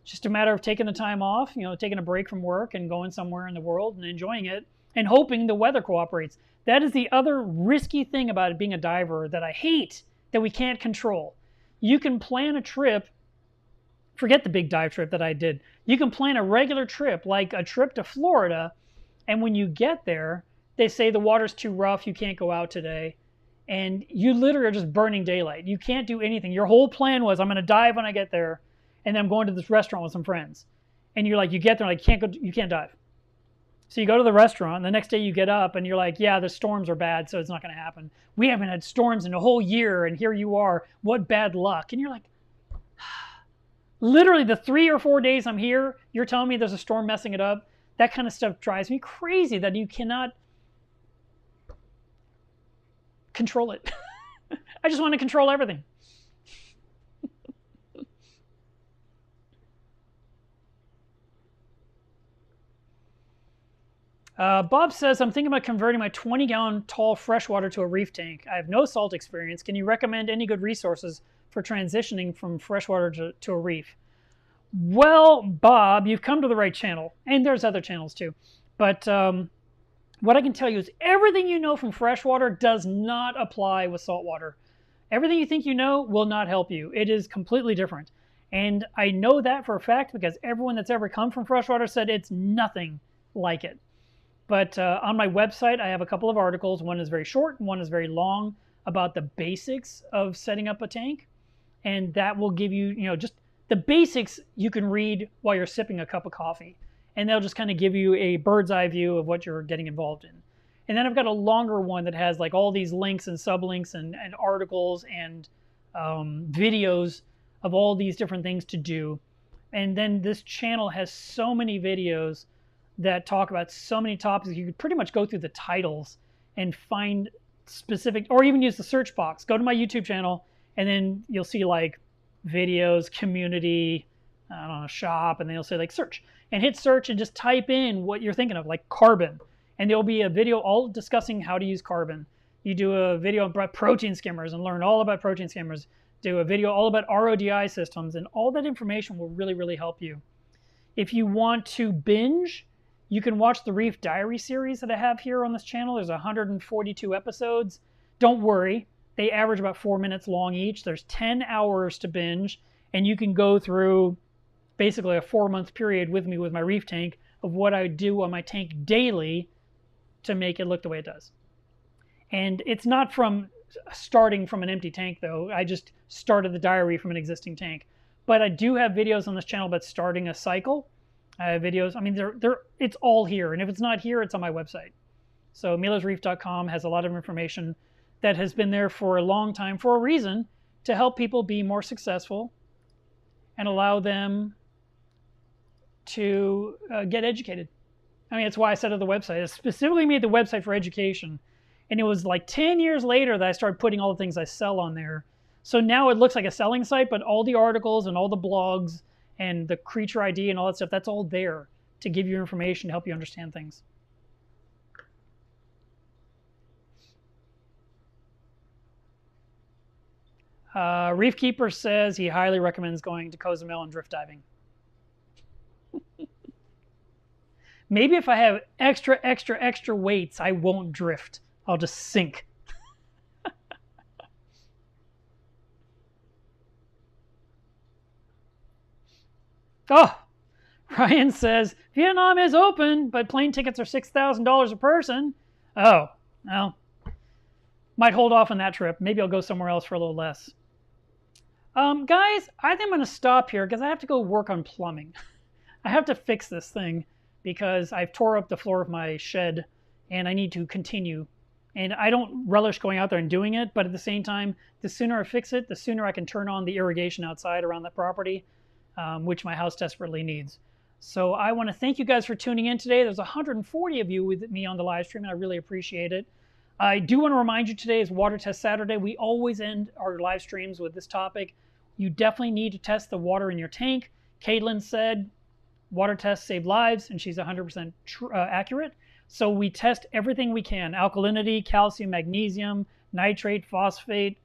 It's just a matter of taking the time off, you know, taking a break from work and going somewhere in the world and enjoying it and hoping the weather cooperates. That is the other risky thing about it being a diver that I hate, that we can't control. You can plan a trip. Forget the big dive trip that I did. You can plan a regular trip, like a trip to Florida, and when you get there, they say the water's too rough, you can't go out today, and you literally are just burning daylight. You can't do anything. Your whole plan was, I'm going to dive when I get there, and then I'm going to this restaurant with some friends. And you're like, you get there, like, you can't dive. So you go to the restaurant, and the next day you get up, and you're like, yeah, the storms are bad, so it's not going to happen. We haven't had storms in a whole year, and here you are. What bad luck. And you're like, literally the 3 or 4 days I'm here, you're telling me there's a storm messing it up. That kind of stuff drives me crazy that you cannot control it. I just want to control everything. Bob says, I'm thinking about converting my 20-gallon tall freshwater to a reef tank. I have no salt experience. Can you recommend any good resources for transitioning from freshwater to a reef? Well, Bob, you've come to the right channel. And there's other channels too. But what I can tell you is everything you know from freshwater does not apply with saltwater. Everything you think you know will not help you. It is completely different. And I know that for a fact because everyone that's ever come from freshwater said it's nothing like it. But on my website, I have a couple of articles. One is very short and one is very long about the basics of setting up a tank. And that will give you, just the basics you can read while you're sipping a cup of coffee. And they'll just kind of give you a bird's eye view of what you're getting involved in. And then I've got a longer one that has like all these links and sublinks and articles and videos of all these different things to do. And then this channel has so many videos that talk about so many topics. You could pretty much go through the titles and find specific, or even use the search box. Go to my YouTube channel, and then you'll see like videos, community, I don't know, shop, and then you'll say like search, and hit search and just type in what you're thinking of, like carbon, and there'll be a video all discussing how to use carbon. You do a video about protein skimmers and learn all about protein skimmers. Do a video all about RODI systems, and all that information will really, really help you. If you want to binge, you can watch the Reef Diary series that I have here on this channel. There's 142 episodes. Don't worry, they average about 4 minutes long each. There's 10 hours to binge, and you can go through basically a 4-month period with me with my reef tank of what I do on my tank daily to make it look the way it does. And it's not from starting from an empty tank, though. I just started the diary from an existing tank. But I do have videos on this channel about starting a cycle. I have videos. I mean, it's all here. And if it's not here, it's on my website. So Milo'sReef.com has a lot of information that has been there for a long time for a reason, to help people be more successful and allow them to get educated. I mean, that's why I set up the website. I specifically made the website for education. And it was like 10 years later that I started putting all the things I sell on there. So now it looks like a selling site, but all the articles and all the blogs and the creature ID and all that stuff, that's all there to give you information to help you understand things. Reef Keeper says he highly recommends going to Cozumel and drift diving. Maybe if I have extra weights, I won't drift. I'll just sink. Oh, Ryan says, Vietnam is open, but plane tickets are $6,000 a person. Oh, well, might hold off on that trip. Maybe I'll go somewhere else for a little less. Guys, I think I'm going to stop here because I have to go work on plumbing. I have to fix this thing because I've tore up the floor of my shed and I need to continue. And I don't relish going out there and doing it, but at the same time, the sooner I fix it, the sooner I can turn on the irrigation outside around the property, which my house desperately needs. So I want to thank you guys for tuning in today. There's 140 of you with me on the live stream, and I really appreciate it. I do want to remind you today is Water Test Saturday. We always end our live streams with this topic. You definitely need to test the water in your tank. Caitlin said water tests save lives, and she's 100% accurate. So we test everything we can: alkalinity, calcium, magnesium, nitrate, phosphate,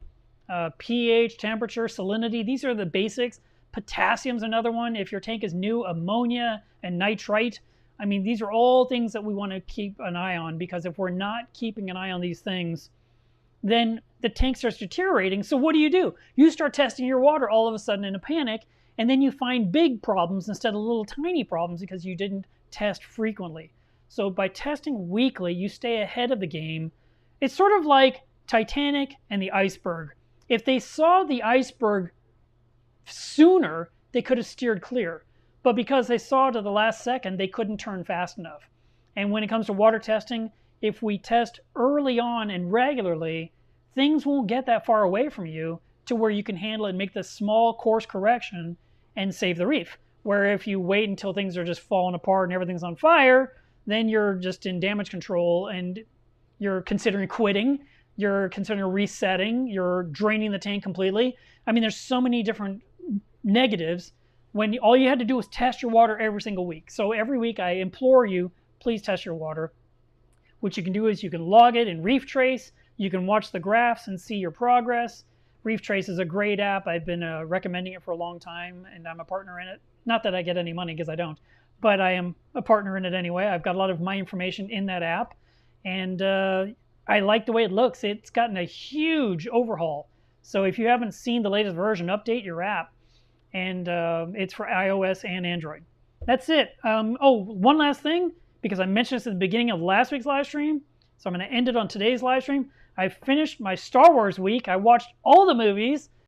pH, temperature, salinity. These are the basics. Potassium's another one. If your tank is new, ammonia and nitrite. I mean, these are all things that we want to keep an eye on, because if we're not keeping an eye on these things, then the tank starts deteriorating. So what do? You start testing your water all of a sudden in a panic, and then you find big problems instead of little tiny problems because you didn't test frequently. So by testing weekly, you stay ahead of the game. It's sort of like Titanic and the iceberg. If they saw the iceberg sooner, they could have steered clear. But because they saw it at the last second, they couldn't turn fast enough. And when it comes to water testing, if we test early on and regularly, things won't get that far away from you to where you can handle it and make this small course correction and save the reef. Where if you wait until things are just falling apart and everything's on fire, then you're just in damage control and you're considering quitting, you're considering resetting, you're draining the tank completely. I mean, there's so many different negatives when all you had to do was test your water every single week. So every week I implore you, please test your water. What you can do is you can log it in Reef Trace. You can watch the graphs and see your progress. Reef Trace is a great app. I've been recommending it for a long time, and I'm a partner in it. Not that I get any money, because I don't, but I am a partner in it anyway. I've got a lot of my information in that app, and I like the way it looks. It's gotten a huge overhaul. So if you haven't seen the latest version, update your app. And it's for iOS and Android. That's it. Oh, one last thing, because I mentioned this at the beginning of last week's live stream, so I'm going to end it on today's live stream. I finished my Star Wars week. I watched all the movies.